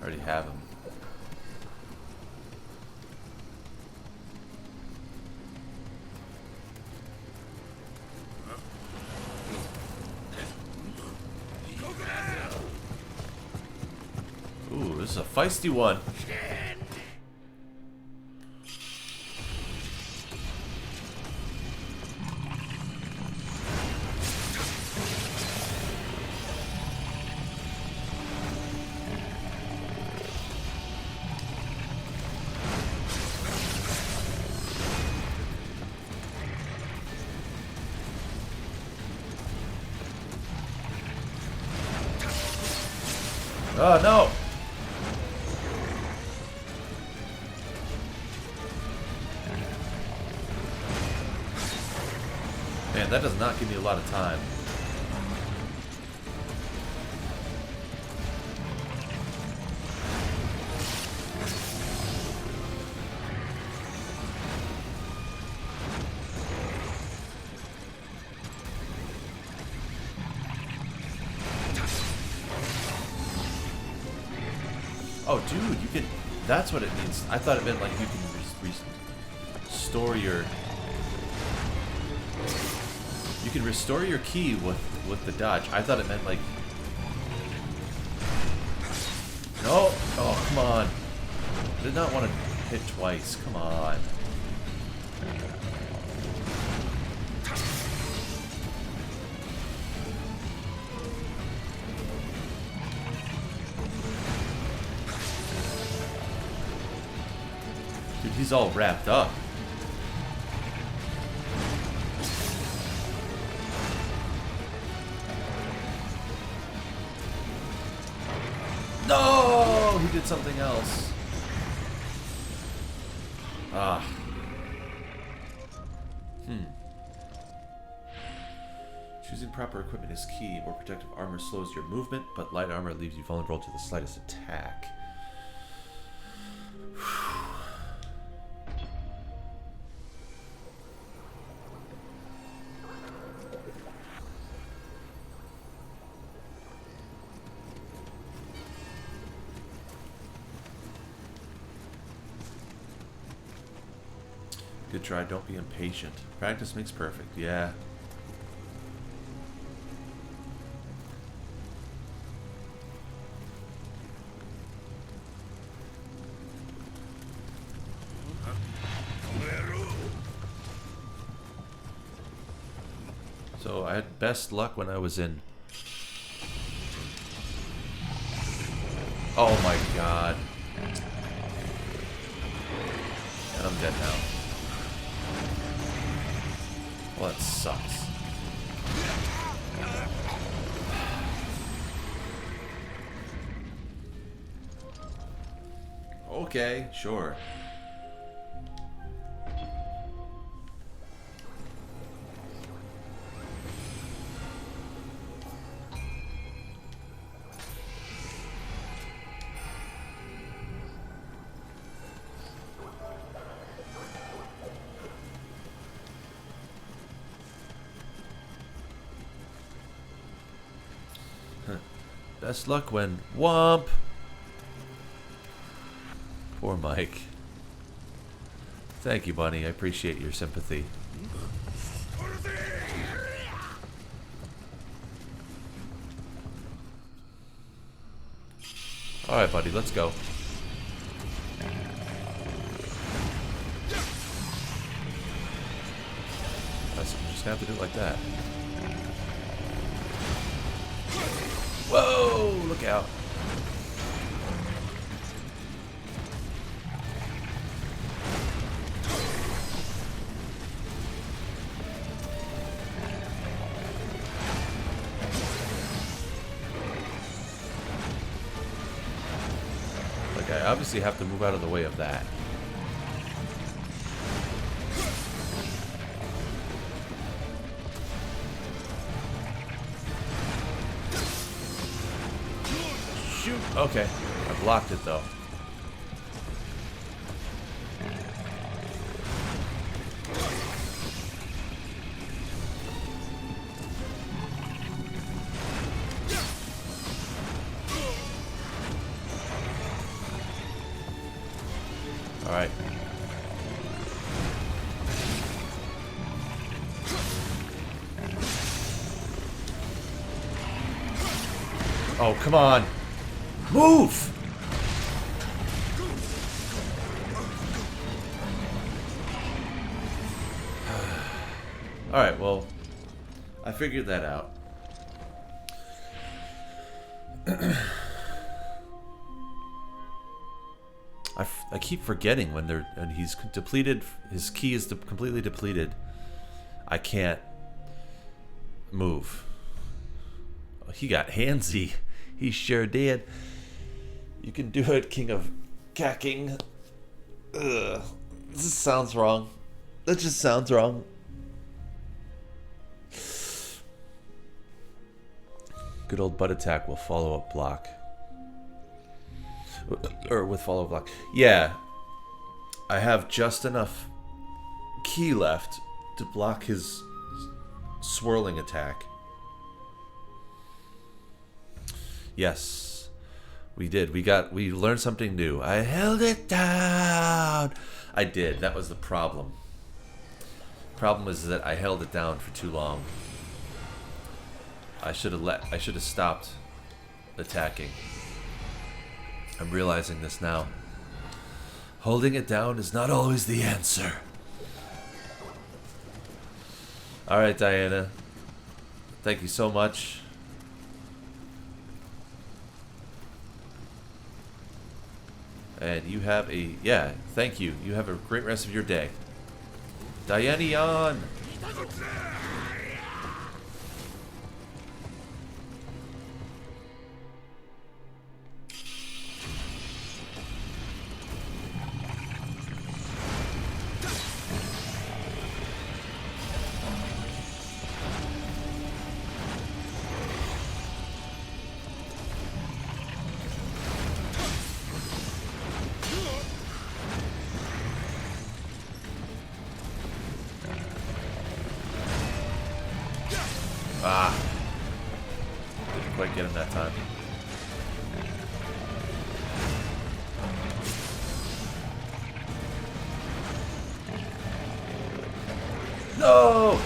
I already have him. Ooh, this is a feisty one. Oh, no! Man, that does not give me a lot of time. Oh, dude, you can... That's what it means. I thought it meant, like, you can restore your... You can restore your key with the dodge. I thought it meant, like... No! Oh, come on. I did not want to hit twice. Come on. He's all wrapped up. No! He did something else. Ah. Choosing proper equipment is key. More protective armor slows your movement, but light armor leaves you vulnerable to the slightest attack. Good try, don't be impatient. Practice makes perfect, yeah. So I had best luck when I was in... Oh my god. And I'm dead now. Well, that sucks. Okay, sure. Best luck when womp. Poor Mike. Thank you, Bunny. I appreciate your sympathy. Alright, buddy, let's go. I'm just gonna have to do it like that. Whoa! Look out. Like, I obviously have to move out of the way of that. Okay, I blocked it though. All right. Oh, come on. Move! Alright, well, I figured that out. I keep forgetting when he's depleted, his key is completely depleted. I can't move. Oh, he got handsy. He sure did. You can do it, King of Cacking. Ugh. This sounds wrong. That just sounds wrong. Good old butt attack will follow up block. Or with follow up block. Yeah. I have just enough key left to block his swirling attack. Yes. We did. We learned something new. I held it down. I did. That was the problem. Problem was that I held it down for too long. I should have stopped attacking. I'm realizing this now. Holding it down is not always the answer. All right, Diana. Thank you so much. And you have a... Yeah, thank you. You have a great rest of your day. Dianion! Ah. Didn't quite get him that time. No!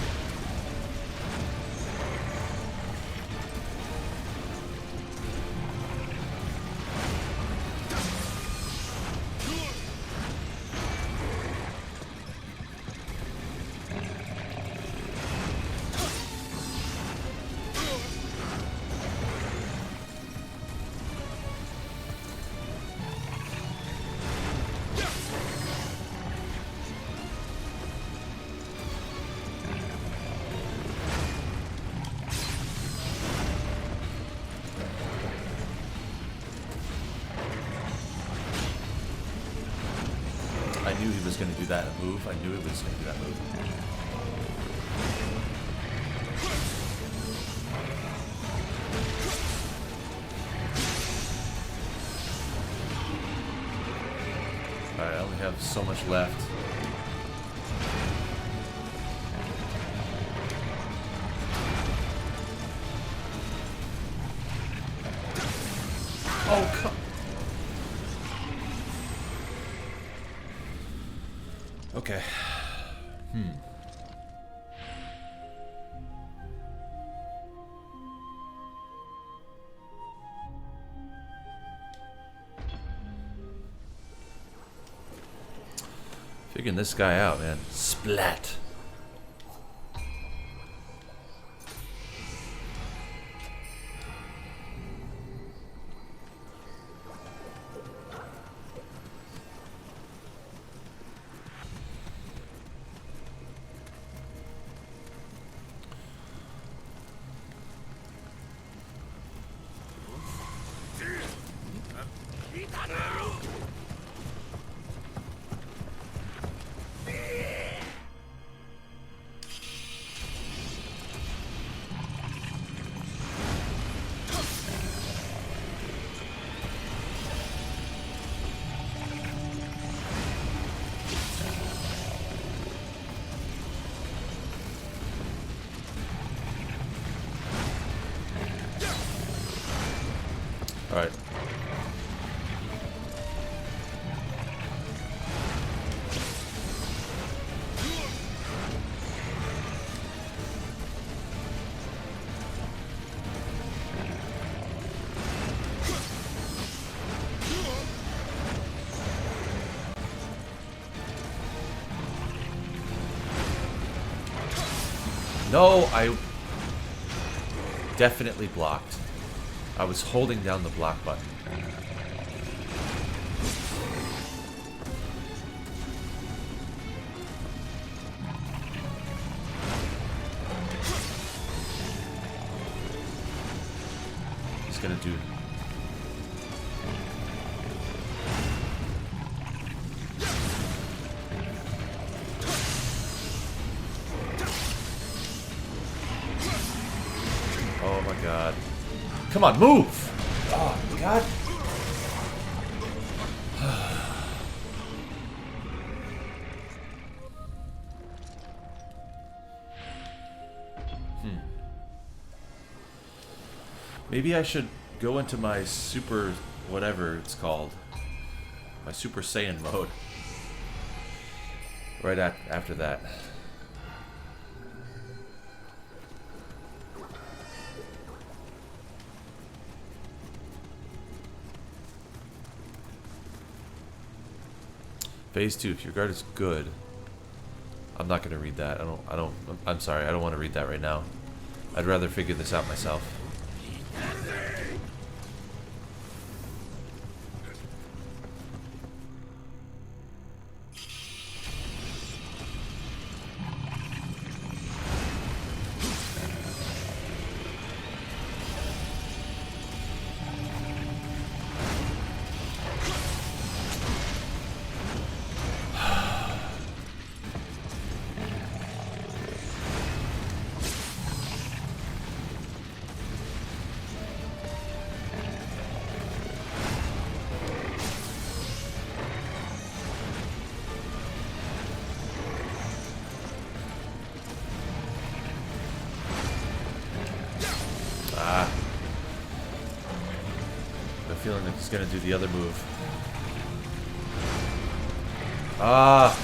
I knew he was going to do that move. I knew he was going to do that move. Alright, I only have so much left. Oh, come... Okay. Figuring this guy out, man. Splat. Alright. No, I definitely blocked. I was holding down the block button. He's gonna do... Oh my god. Come on, move! Oh, God. Maybe I should go into my super... whatever it's called. My Super Saiyan mode. Right after that. Phase 2, if your guard is good. I'm not gonna read that. I'm sorry, I don't want to read that right now. I'd rather figure this out myself. feeling like he's gonna do the other move. Ah!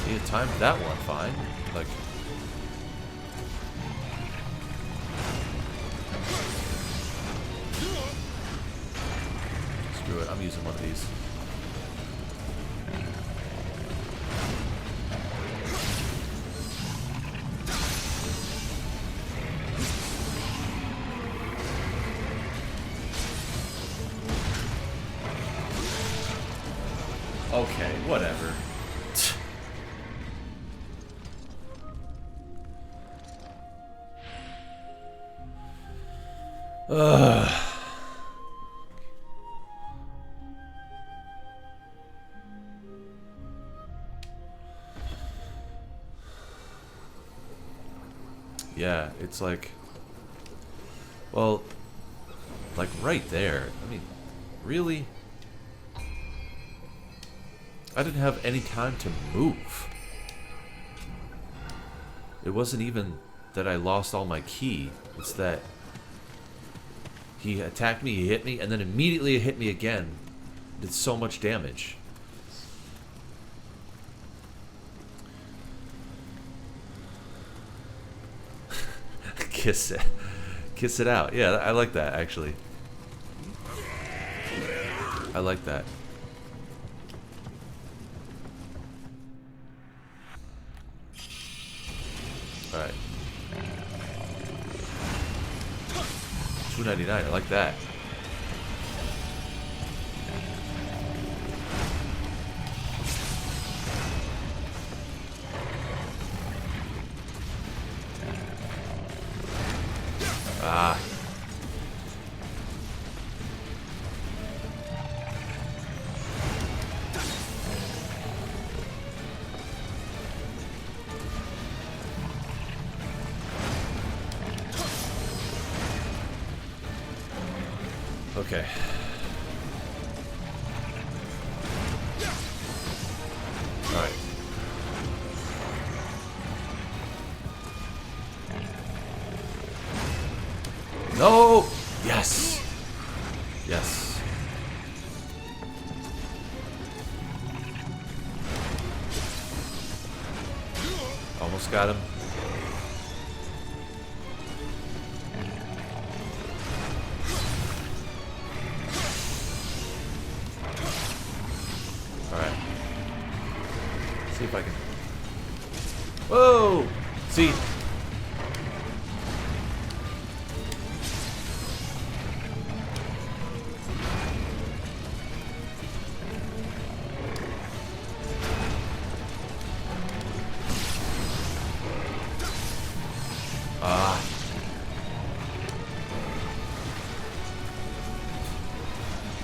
He had timed that one fine. Like. Screw it, I'm using one of these. Okay, whatever. Ugh. Yeah, it's like, well, like right there. I mean, really? I didn't have any time to move. It wasn't even that I lost all my ki. It's that he attacked me, he hit me, and then immediately it hit me again. Did so much damage. Kiss it. Kiss it out. Yeah, I like that, actually. I like that. Alright. $2.99, I like that. Ah. Okay. All right. No! Yes! Yes. Almost got him. Alright. See if I can... Whoa! See? Ah.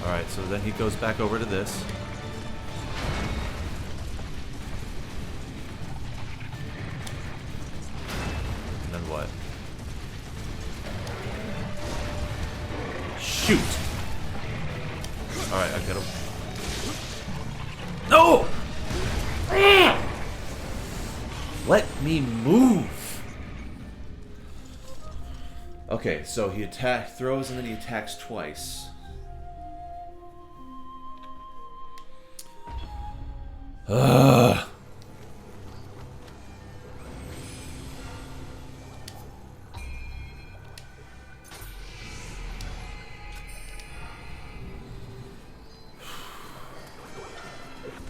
Alright, so then he goes back over to this. And then what? Shoot! Alright, I get him. No! Let me move! Okay, so he throws and then he attacks twice. Ugh.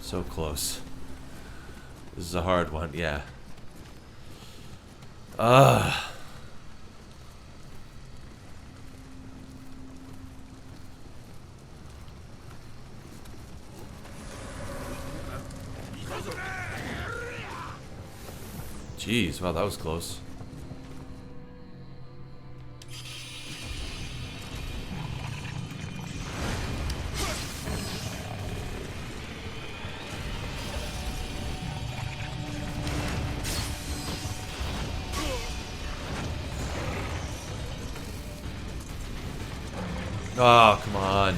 So close. This is a hard one, yeah. Jeez, wow, that was close. Oh, come on.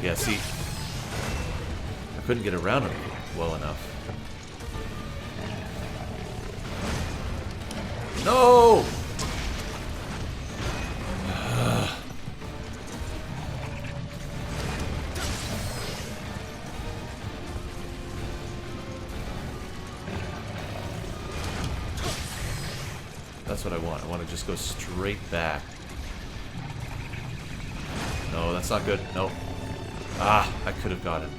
Yeah, see, I couldn't get around him well enough. No! That's what I want. I want to just go straight back. No, that's not good. No. Ah, I could have got it.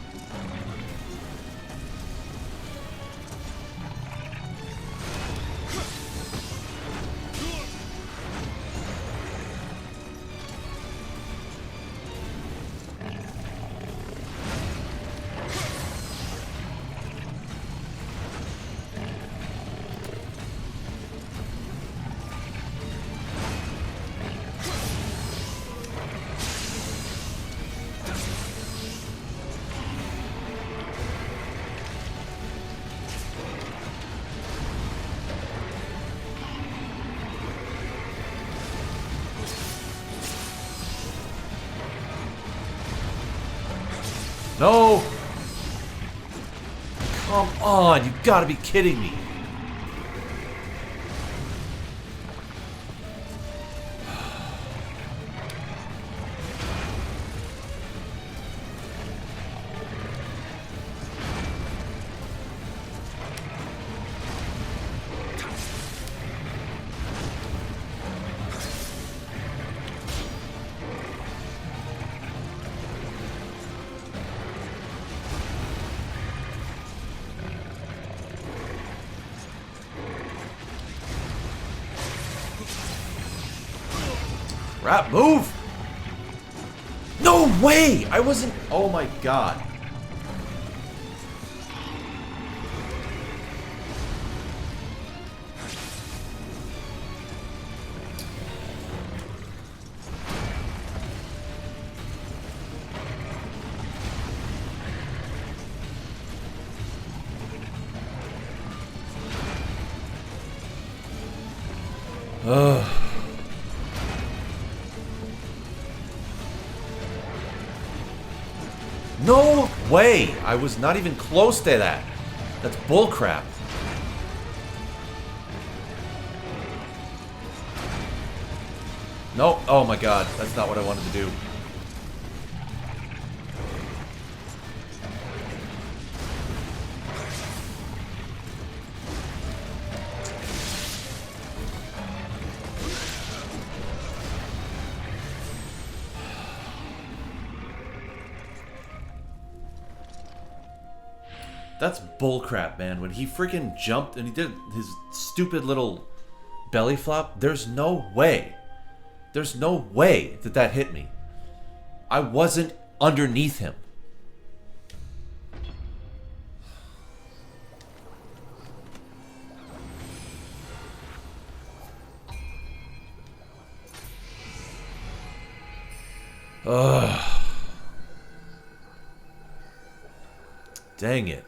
No! Come on, you gotta be kidding me. Crap, move! No way! I wasn't... Oh my god. Ugh. No way! I was not even close to that. That's bullcrap. No. Oh my god. That's not what I wanted to do. That's bullcrap, man. When he freaking jumped and he did his stupid little belly flop, there's no way. There's no way that that hit me. I wasn't underneath him. Ugh. Dang it.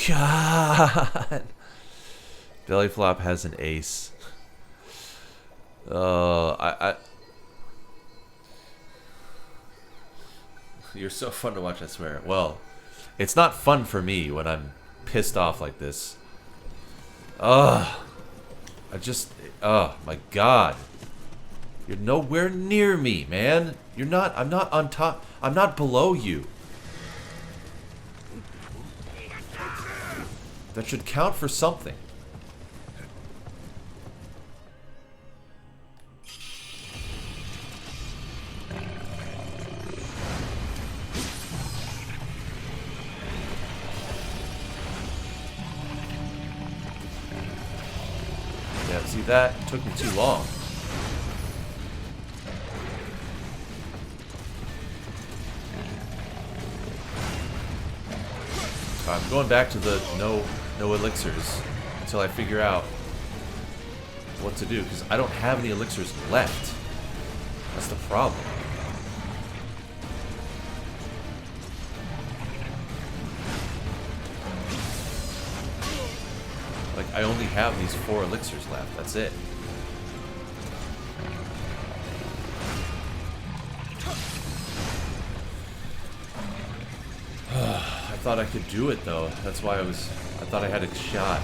God. Belly flop has an ace. You're so fun to watch, I swear. Well, it's not fun for me when I'm pissed off like this. Oh my god. You're nowhere near me, man. You're not, I'm not on top. I'm not below you. That should count for something. Yeah, see, that took me too long. I'm going back to the no elixirs until I figure out what to do, because I don't have any elixirs left. That's the problem. Like, I only have these 4 elixirs left. That's it. thought I could do it though. That's why I thought I had a shot.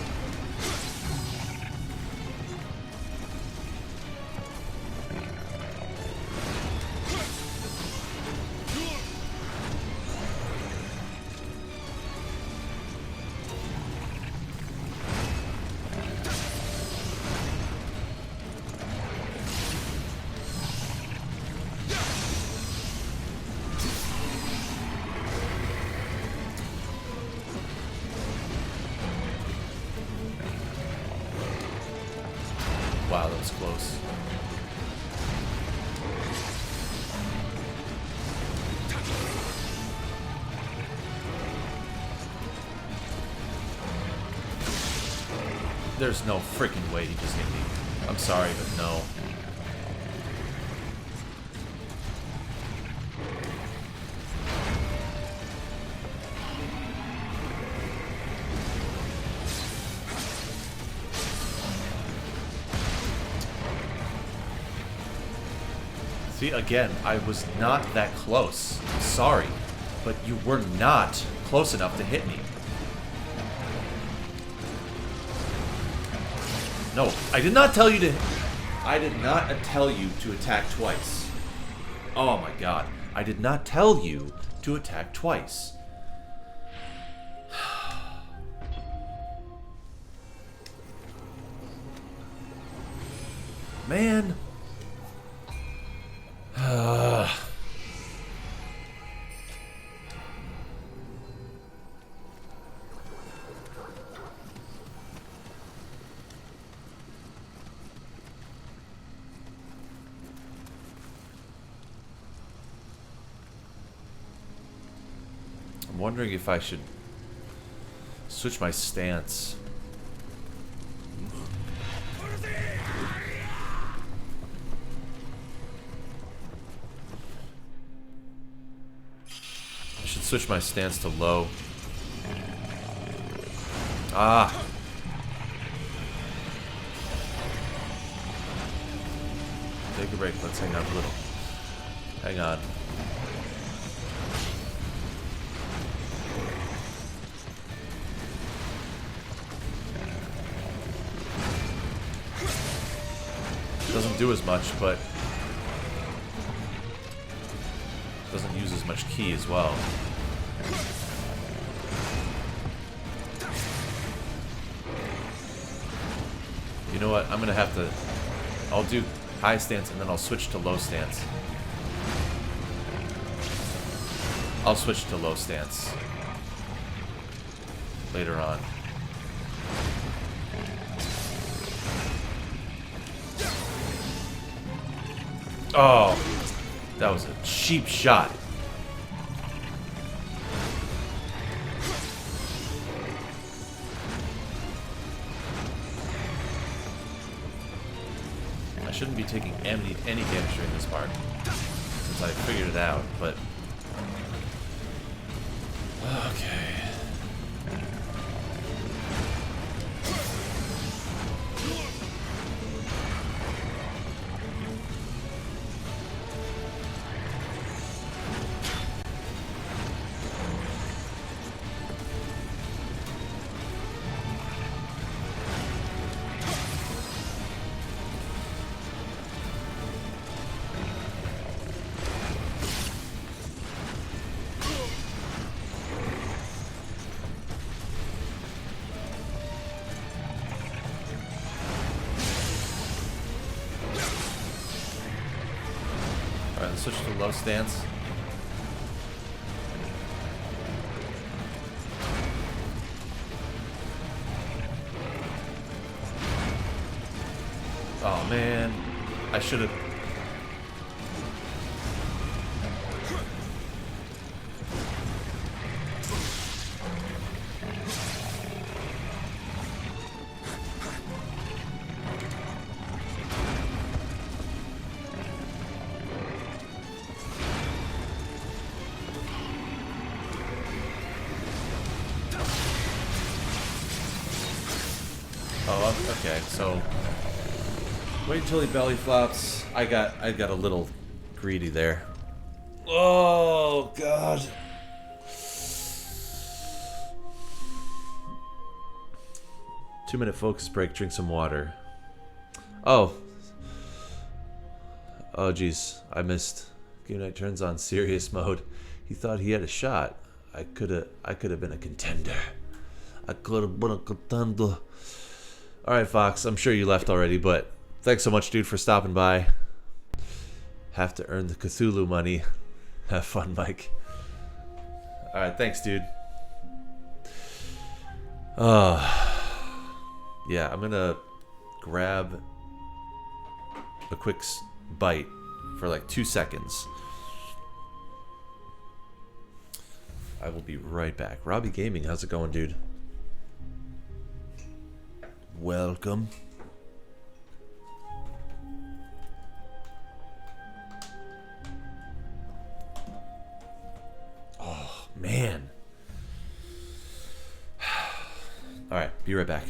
Wow, that was close. There's no freaking way he just hit me. I'm sorry, but no. See, again, I was not that close. Sorry, but you were not close enough to hit me. No, I did not tell you to... I did not tell you to attack twice. Oh my god. I did not tell you to attack twice. Man. I'm wondering if I should switch my stance. I should switch my stance to low. Ah. Take a break. Let's hang out a little. Hang on. Doesn't do as much, but doesn't use as much ki as well. You know what? I'm gonna have to... I'll do high stance and then I'll switch to low stance. I'll switch to low stance later on. Oh, that was a cheap shot. I shouldn't be taking any damage during this part, since I figured it out, but... Okay. Alright, let's switch to low stance. Oh man, I should have... Oh, okay, so wait until he belly flops. I got a little greedy there. Oh god. 2-minute focus break. Drink some water. Oh. Oh, jeez. I missed. Game night turns on serious mode. He thought he had a shot. I could have been a contender. I could have been a contender. Alright, Fox. I'm sure you left already, but thanks so much, dude, for stopping by. Have to earn the Cthulhu money. Have fun, Mike. Alright, thanks, dude. Yeah, I'm gonna grab a quick bite for like 2 seconds. I will be right back. Robbie Gaming, how's it going, dude? Welcome. Oh, man. All right, be right back.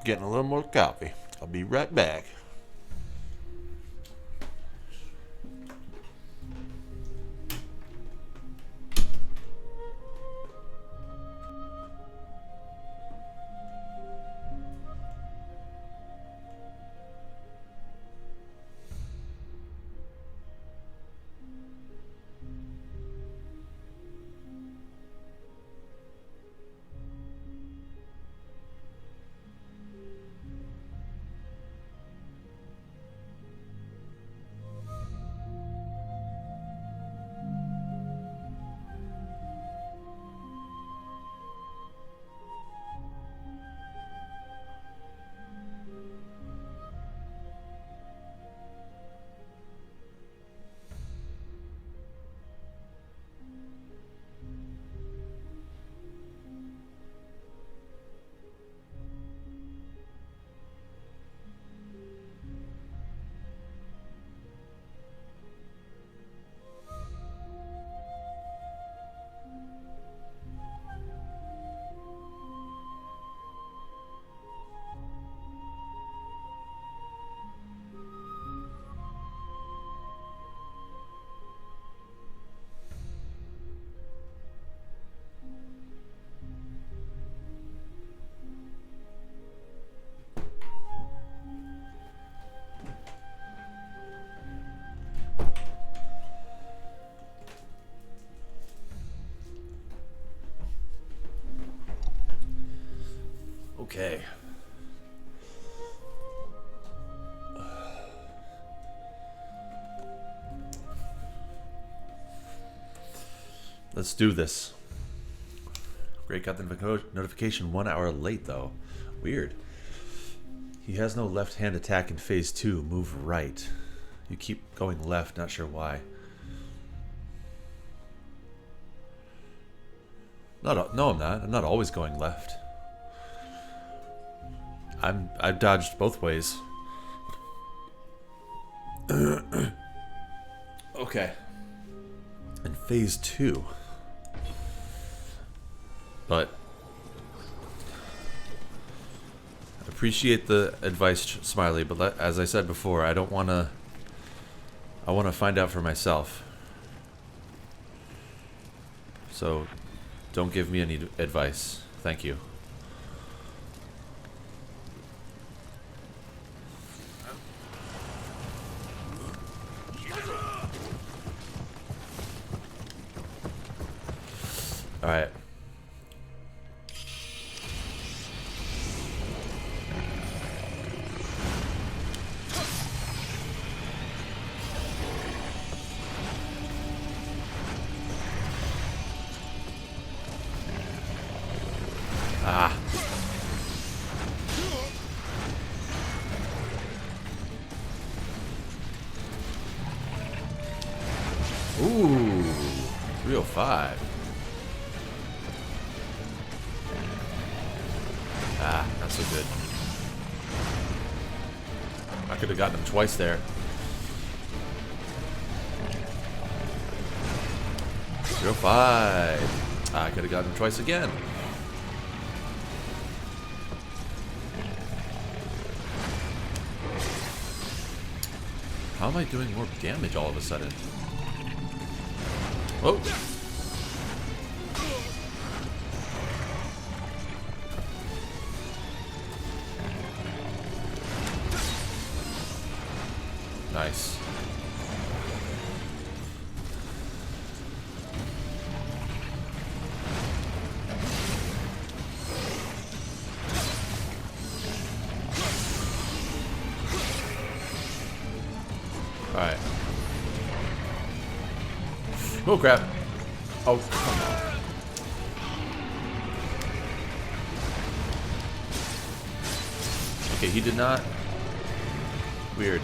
Getting a little more coffee. I'll be right back. Okay. Let's do this. Great, got the notification 1 hour late though. Weird. He has no left hand attack in phase 2. Move right. You keep going left, not sure why. No, I'm not. I'm not always going left. I've dodged both ways. Okay. In phase 2. But I appreciate the advice, Smiley, but as I said before, I don't want to. I want to find out for myself. So don't give me any advice. Thank you. All right. Ah. Ooh. 305. Ah, not so good. I could have gotten him twice there. 305. Ah, I could have gotten him twice again. How am I doing more damage all of a sudden? Whoa. Nice. Alright. Oh crap. Oh, come on. Okay, he did not. Weird.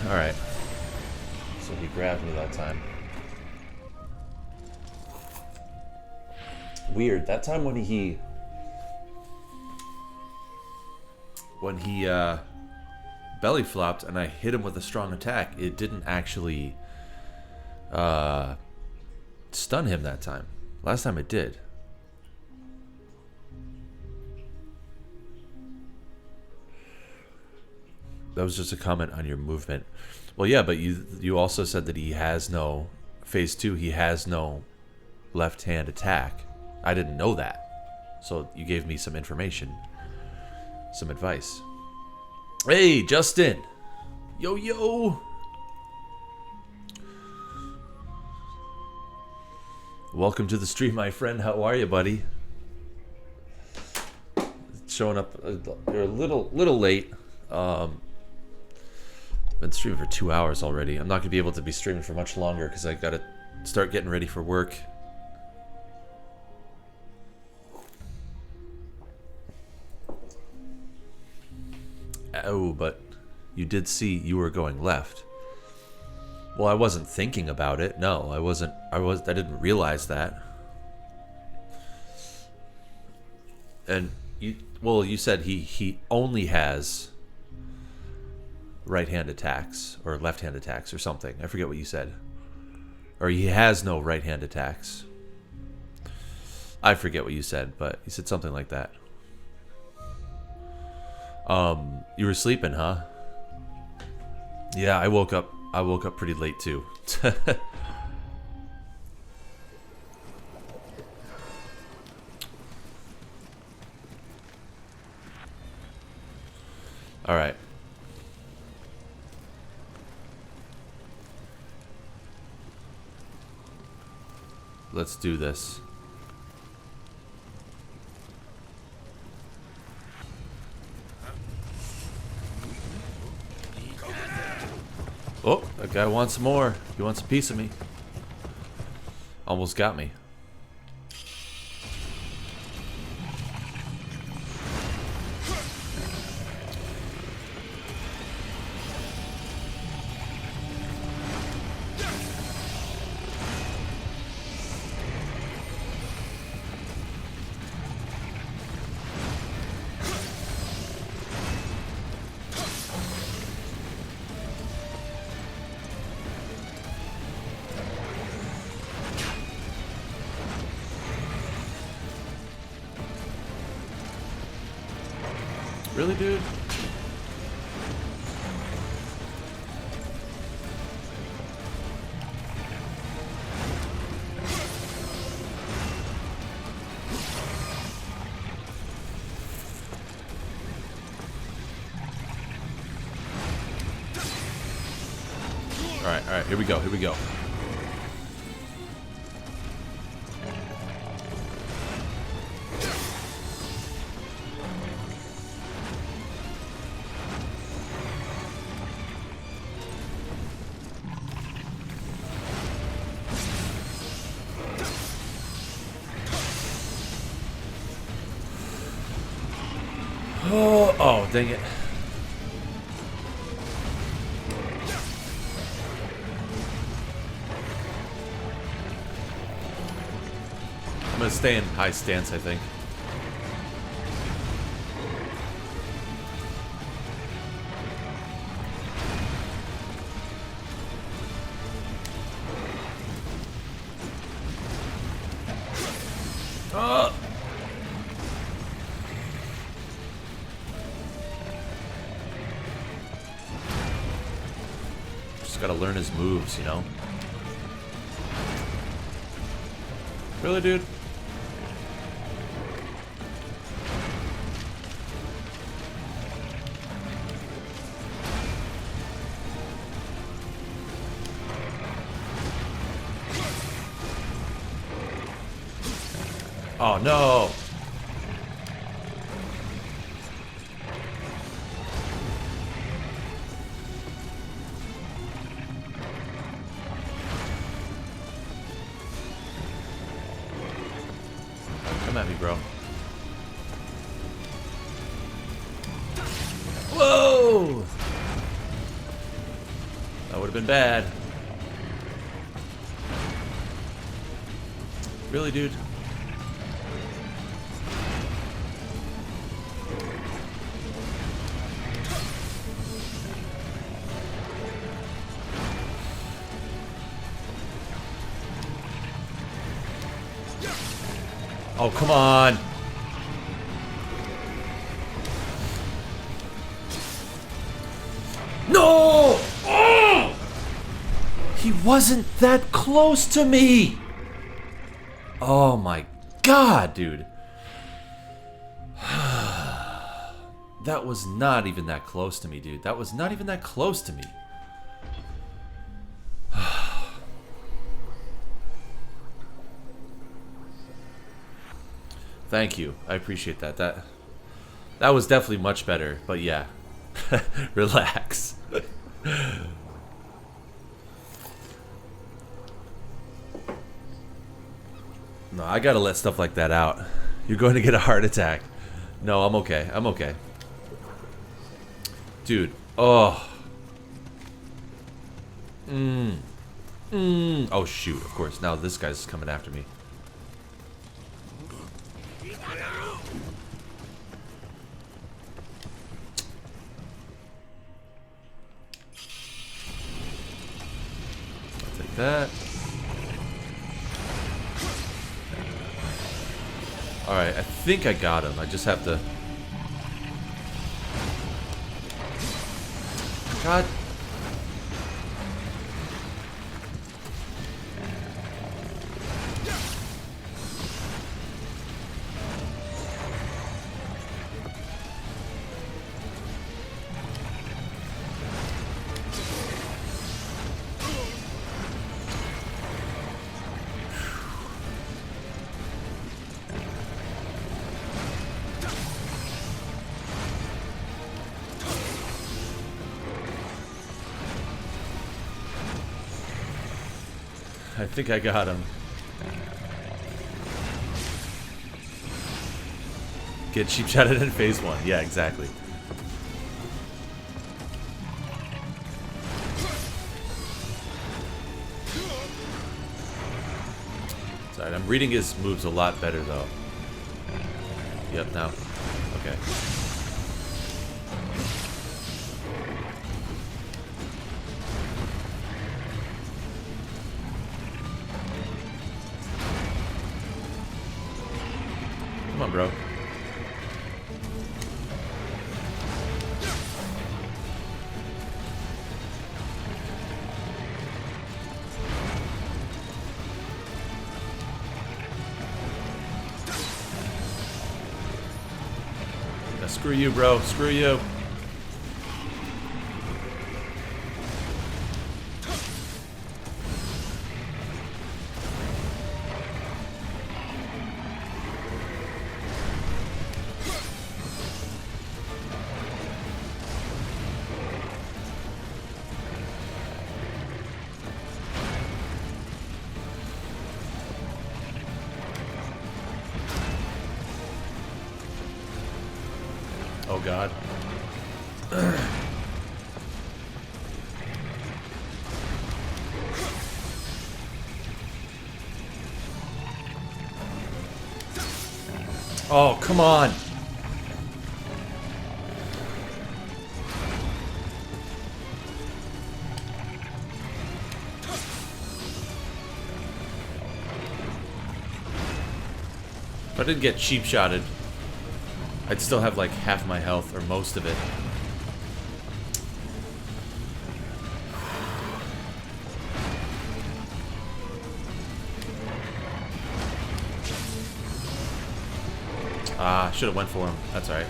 Alright. So he grabbed me that time. Weird. That time when he belly flopped and I hit him with a strong attack, it didn't actually stun him that time. Last time it did. That was just a comment on your movement. Well, yeah, but you also said that he has no phase 2. He has no left hand attack. I didn't know that, so you gave me some information, some advice. Hey, Justin. Yo, yo. Welcome to the stream, my friend. How are you, buddy? Showing up. You're a little late. Been streaming for 2 hours already. I'm not gonna be able to be streaming for much longer because I gotta start getting ready for work. Oh, but you did see you were going left. Well, I wasn't thinking about it. No, I wasn't. I didn't realize that. And you said he only has right-hand attacks or left-hand attacks or something. I forget what you said. Or he has no right-hand attacks. I forget what you said, but you said something like that. You were sleeping, huh? Yeah, I woke up pretty late too. All let's do this. Oh, that guy wants more. He wants a piece of me. Almost got me. Really, dude? Alright, here we go, here we go. Oh, dang it. I'm gonna stay in high stance, I think. Just gotta learn his moves, you know? Really, dude? Oh, no! Come at me, bro. Whoa! That would have been bad. Really, dude? Oh, come on. No! Oh! He wasn't that close to me. Oh my god, dude. That was not even that close to me, dude. That was not even that close to me. Thank you. I appreciate that. That was definitely much better. But yeah. Relax. No, I gotta let stuff like that out. You're going to get a heart attack. No, I'm okay. I'm okay. Dude. Oh. Oh, shoot. Of course. Now this guy's coming after me. I'll take that. Alright, I think I got him. I just have to... God. I think I got him. Get cheap shotted in phase 1. Yeah, exactly. Sorry, I'm reading his moves a lot better though. Yep, now. Okay. Come on, bro. Screw you, bro. Screw you. Oh god. Oh, come on. If I didn't get cheap shotted, I'd still have like half my health, or most of it. Ah, should have went for him. That's alright.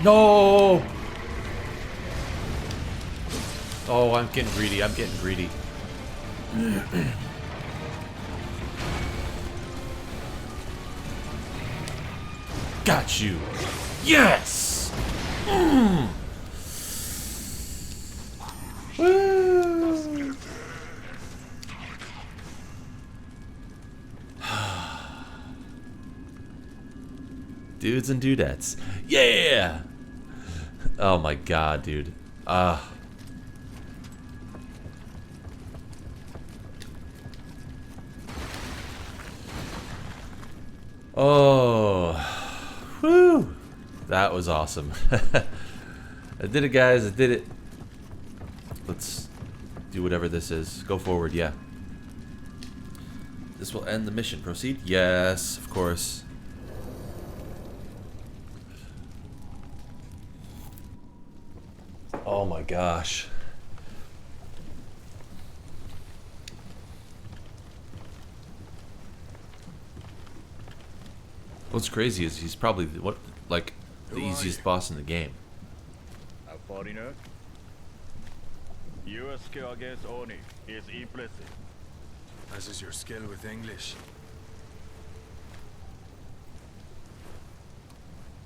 No! Oh, I'm getting greedy. I'm getting greedy. Got you. Yes! Mm. Woo. Dudes and dudettes. Yeah! Oh my god, dude. Oh. Whew. That was awesome. I did it, guys. I did it. Let's do whatever this is. Go forward, yeah. This will end the mission. Proceed? Yes, of course. Oh my gosh. What's crazy is he's probably the easiest boss in the game. A foreigner? Your skill against Oni is impressive. As is your skill with English.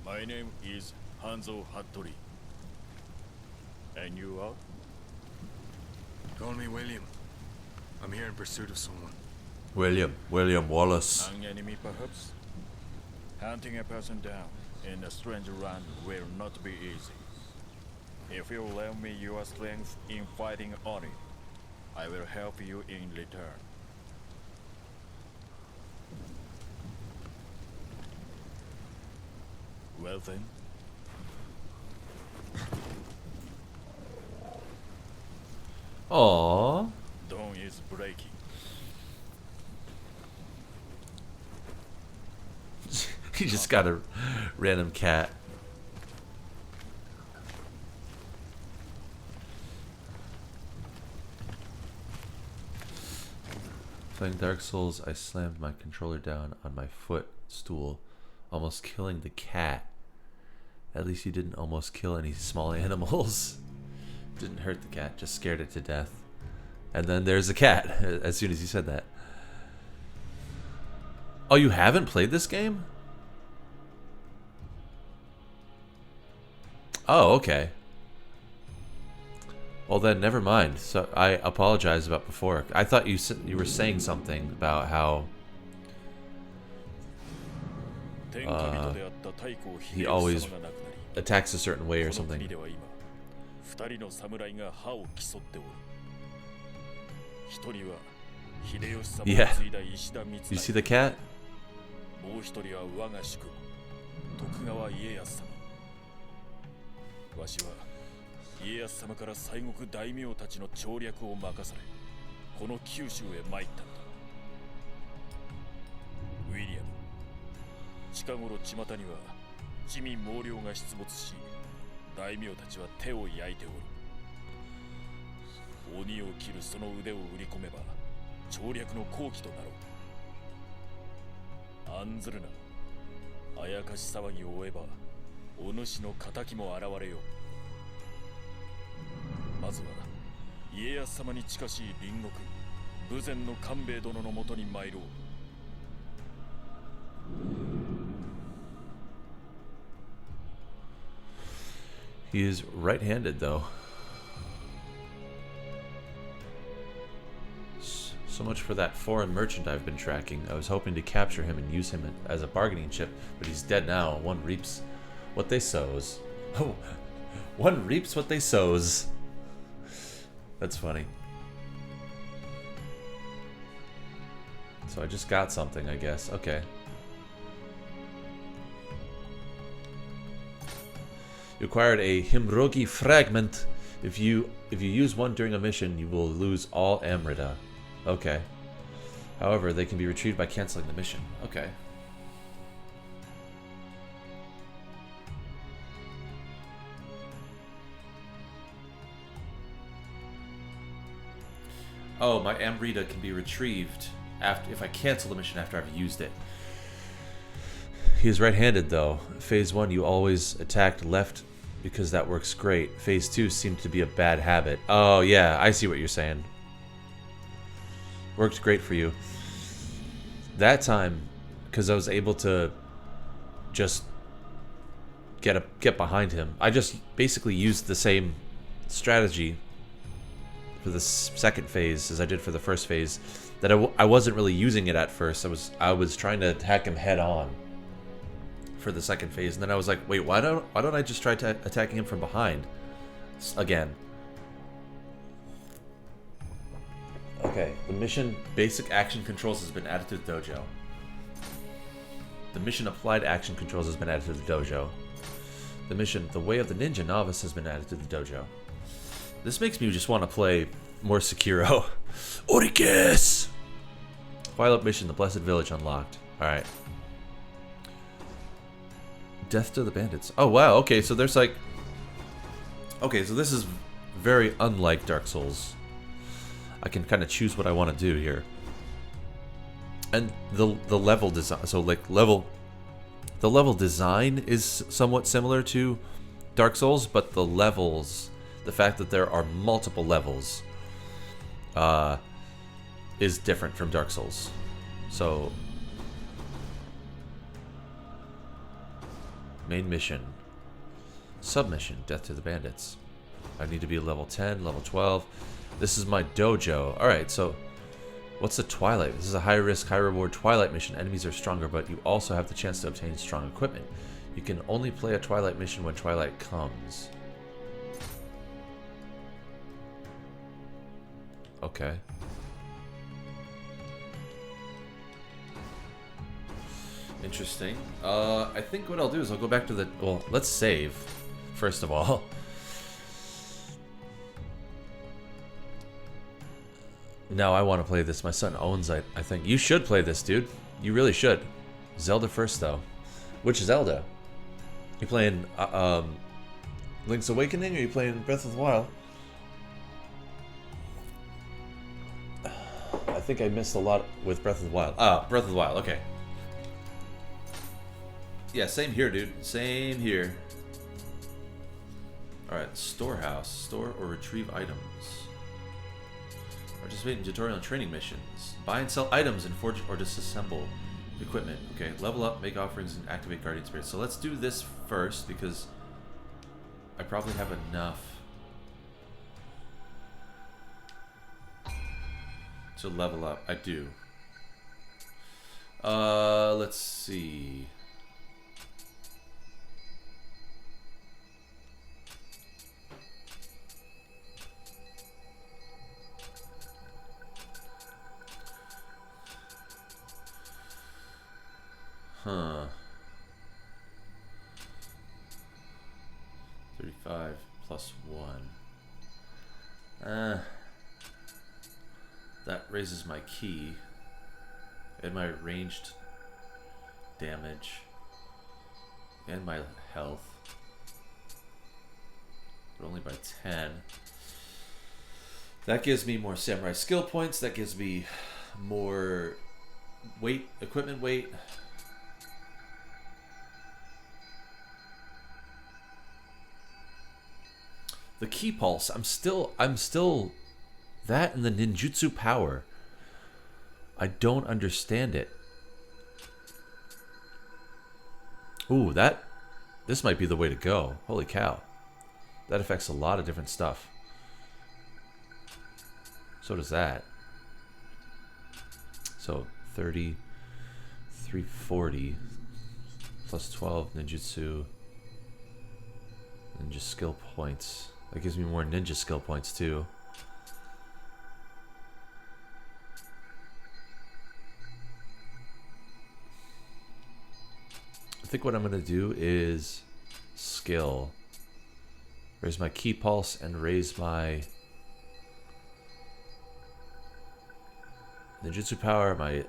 My name is Hanzo Hattori. And you are? Call me William. I'm here in pursuit of someone. William Wallace. An enemy perhaps? Hunting a person down in a strange land will not be easy. If you lend me your strength in fighting Oni, I will help you in return. Well then. Aww. Dawn is breaking. He just got a random cat. Playing Dark Souls, I slammed my controller down on my footstool, almost killing the cat. At least you didn't almost kill any small animals. Didn't hurt the cat, just scared it to death. And then there's a cat, as soon as you said that. Oh, you haven't played this game? Oh, okay. Well then, never mind. So I apologize about before. I thought you were saying something about how he always attacks a certain way or something. Yeah. You see the cat? He is right-handed, though. So much for that foreign merchant I've been tracking. I was hoping to capture him and use him as a bargaining chip, but he's dead now. One reaps what they sows. Oh, one reaps what they sows. That's funny. So I just got something, I guess. Okay. You acquired a Himrogi fragment. If you use one during a mission, you will lose all Amrita. Okay. However, they can be retrieved by canceling the mission. Okay. Oh, my Amrita can be retrieved if I cancel the mission after I've used it. He is right-handed, though. Phase 1, you always attacked left because that works great. Phase 2 seemed to be a bad habit. Oh, yeah, I see what you're saying. Worked great for you. That time, because I was able to just get behind him. I just basically used the same strategy for the second phase as I did for the first phase. That I wasn't really using it at first. I was trying to attack him head on for the second phase, and then I was like, wait, why don't I just try attacking him from behind again? Okay, the mission basic action controls has been added to the dojo. The mission applied action controls has been added to the dojo. The mission the way of the ninja novice has been added to the dojo. This makes me just want to play more Sekiro. Orikis! Twilight mission, the Blessed Village unlocked. Alright. Death to the bandits. Oh wow, okay, so there's like... Okay, so this is very unlike Dark Souls. I can kind of choose what I want to do here. And the level design, so like the level design is somewhat similar to Dark Souls, but the levels, the fact that there are multiple levels, is different from Dark Souls. So, main mission, submission, death to the bandits. I need to be level 10, level 12. This is my dojo. Alright, so what's the Twilight? This is a high-risk, high-reward Twilight mission. Enemies are stronger, but you also have the chance to obtain strong equipment. You can only play a Twilight mission when Twilight comes. Okay. Interesting. I think what I'll do is I'll go back to the... Well, let's save, first of all. No, I want to play this. My son owns it, I think. You should play this, dude. You really should. Zelda first, though. Which Zelda? You playing Link's Awakening, or you playing Breath of the Wild? I think I missed a lot with Breath of the Wild. Ah, Breath of the Wild, okay. Yeah, same here, dude. Same here. Alright, storehouse. Store or retrieve items. Participate in tutorial and training missions. Buy and sell items and forge or disassemble equipment. Okay, level up, make offerings, and activate guardian spirits. So let's do this first because I probably have enough to level up. I do. Let's see. Huh. 35 plus 1. That raises my key and my ranged damage and my health, but only by 10. That gives me more samurai skill points. That gives me more weight, equipment weight. The key pulse, I'm still that and the ninjutsu power. I don't understand it. Ooh, this might be the way to go. Holy cow. That affects a lot of different stuff. So does that. So 30, 340 plus 12 ninjutsu. Ninja skill points. That gives me more ninja skill points too. I think what I'm going to do is skill. Raise my key pulse and raise my ninjutsu power, my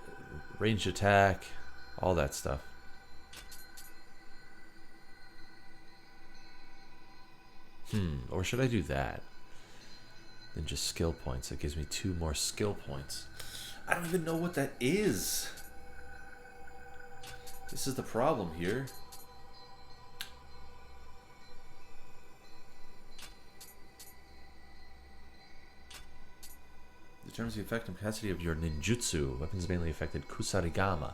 ranged attack, all that stuff. Or should I do that? Then just skill points. That gives me 2 more skill points. I don't even know what that is. This is the problem here. Determines the effect and capacity of your ninjutsu. Weapons mainly affected Kusarigama.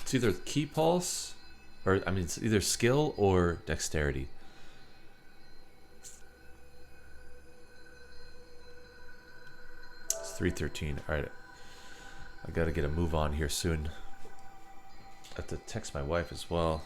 It's either key pulse, or I mean, it's either skill or dexterity. It's 313. All right, I gotta get a move on here soon. I have to text my wife as well.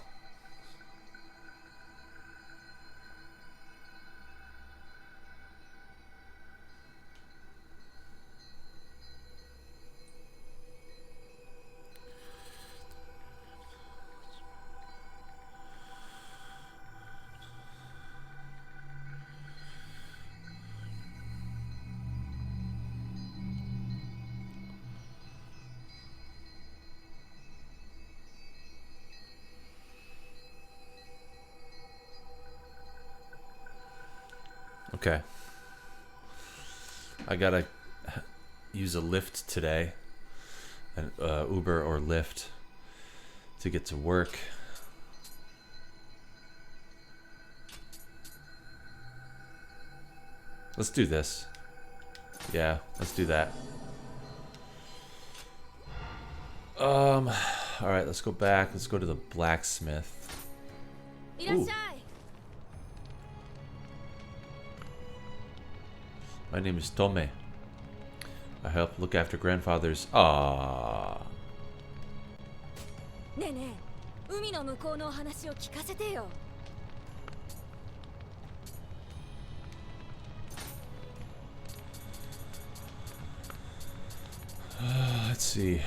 Okay. I gotta use a Lyft today, an Uber or Lyft, to get to work. Let's do this. Yeah, let's do that. All right, let's go back. Let's go to the blacksmith. Ooh. My name is Tome. I help look after grandfather's. Ah. Let's see.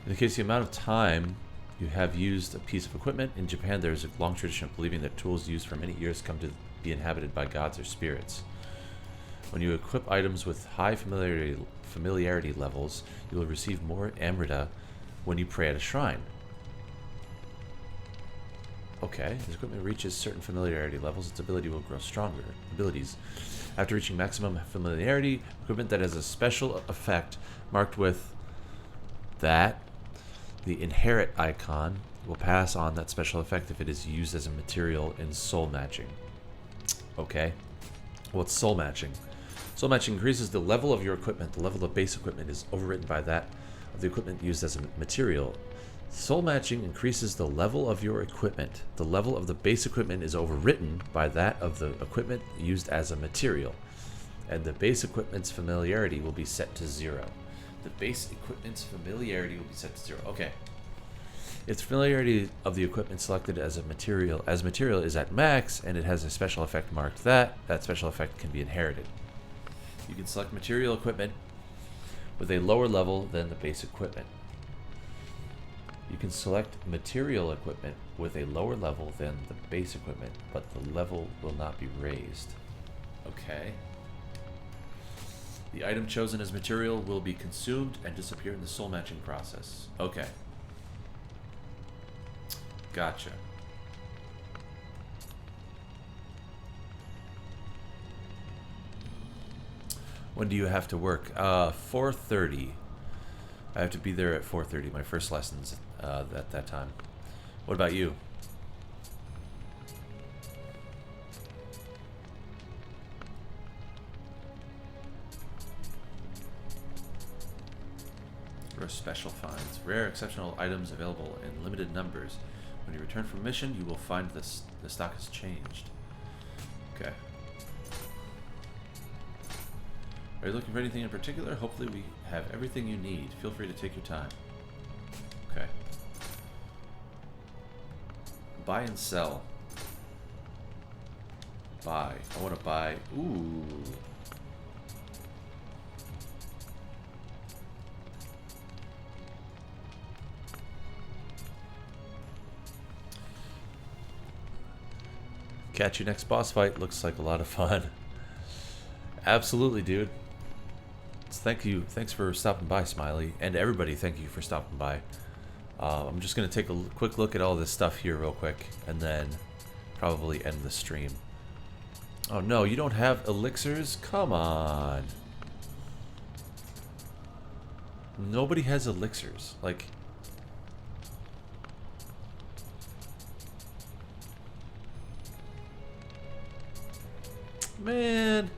Indicates the amount of time you have used a piece of equipment. In Japan, there is a long tradition of believing that tools used for many years come to be inhabited by gods or spirits. When you equip items with high familiarity levels, you will receive more Amrita when you pray at a shrine. Okay, as equipment reaches certain familiarity levels, its ability will grow stronger. Abilities. After reaching maximum familiarity, equipment that has a special effect marked with that, the inherit icon, will pass on that special effect if it is used as a material in soul matching. Okay. What's soul matching? Soul matching increases the level of your equipment. The level of base equipment is overwritten by that of the equipment used as a material. Soul matching increases the level of your equipment. The level of the base equipment is overwritten by that of the equipment used as a material. And the base equipment's familiarity will be set to 0. The base equipment's familiarity will be set to 0. Okay. If the familiarity of the equipment selected as a material is at max and it has a special effect marked that special effect can be inherited. You can select material equipment with a lower level than the base equipment. You can select material equipment with a lower level than the base equipment, but the level will not be raised. Okay. The item chosen as material will be consumed and disappear in the soul matching process. Okay. Gotcha. When do you have to work? 4:30. I have to be there at 4:30. My first lesson's at that time. What about you? Rare special finds. Rare exceptional items available in limited numbers. When you return from mission, you will find the stock has changed. Okay. Are you looking for anything in particular? Hopefully we have everything you need. Feel free to take your time. Okay. Buy and sell. Buy. I want to buy. Ooh. Catch you next boss fight. Looks like a lot of fun. Absolutely, dude. Thank you. Thanks for stopping by, Smiley. And everybody, thank you for stopping by. I'm just going to take a quick look at all this stuff here real quick. And then probably end the stream. Oh, no. You don't have elixirs? Come on. Nobody has elixirs. Like... Man.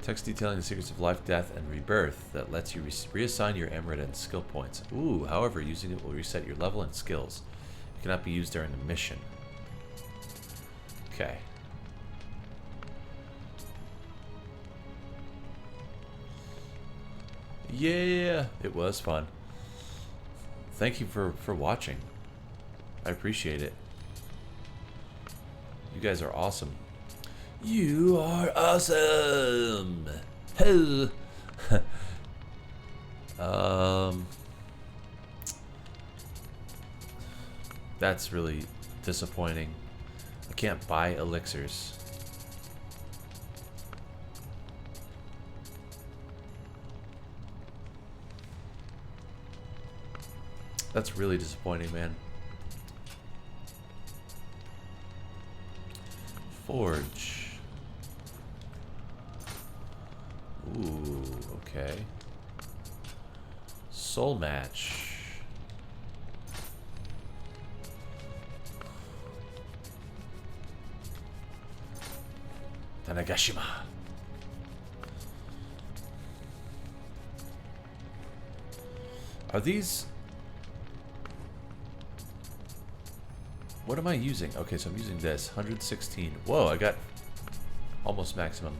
Text detailing the secrets of life, death, and rebirth that lets you reassign your emerald and skill points. Ooh, however, using it will reset your level and skills. It cannot be used during the mission. Okay. Yeah, it was fun. Thank you for watching. I appreciate it. You guys are awesome. You are awesome. Hell. That's really disappointing. I can't buy elixirs. That's really disappointing, man. Forge. Ooh, okay. Soul match. Tanagashima. Are these... What am I using? Okay, so I'm using this. 116. Whoa, I got almost maximum.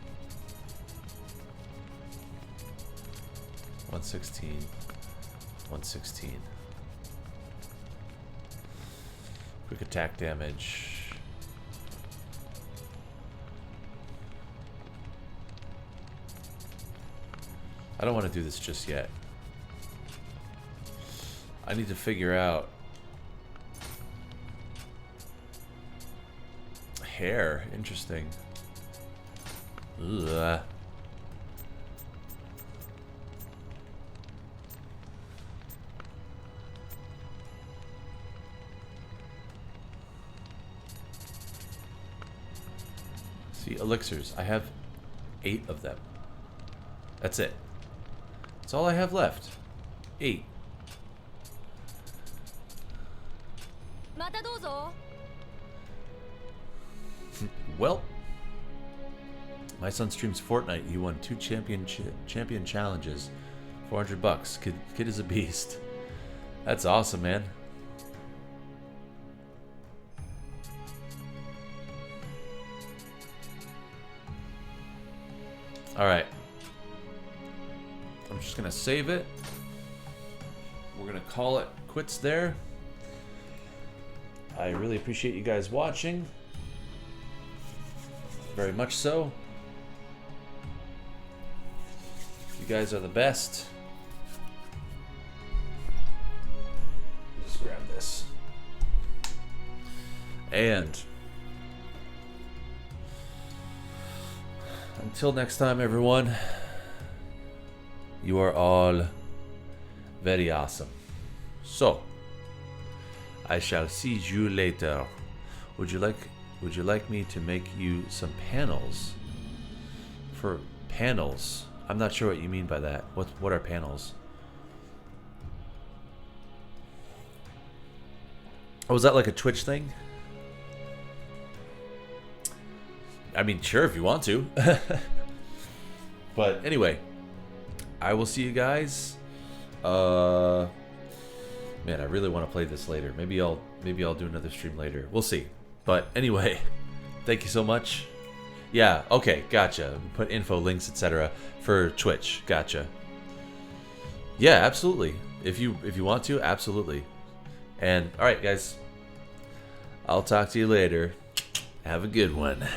116. 116. Quick attack damage. I don't want to do this just yet. I need to figure out hair. Interesting. Ugh. The elixirs. I have 8 of them. That's it. That's all I have left. 8. またどうぞ。 Well, my son streams Fortnite. He won 2 champion challenges. $400. Kid is a beast. That's awesome, man. Alright. I'm just gonna save it. We're gonna call it quits there. I really appreciate you guys watching. Very much so. You guys are the best. Just grab this. And until next time, everyone, you are all very awesome. So, I shall see you later. Would you like me to make you some panels? For panels? I'm not sure what you mean by that. What are panels? Oh, is that like a Twitch thing? I mean, sure, if you want to. But anyway, I will see you guys. Man, I really want to play this later. Maybe I'll do another stream later. We'll see. But anyway, thank you so much. Yeah, okay, gotcha. Put info, links, etc. for Twitch. Gotcha. Yeah, absolutely. If you want to, absolutely. And all right, guys. I'll talk to you later. Have a good one.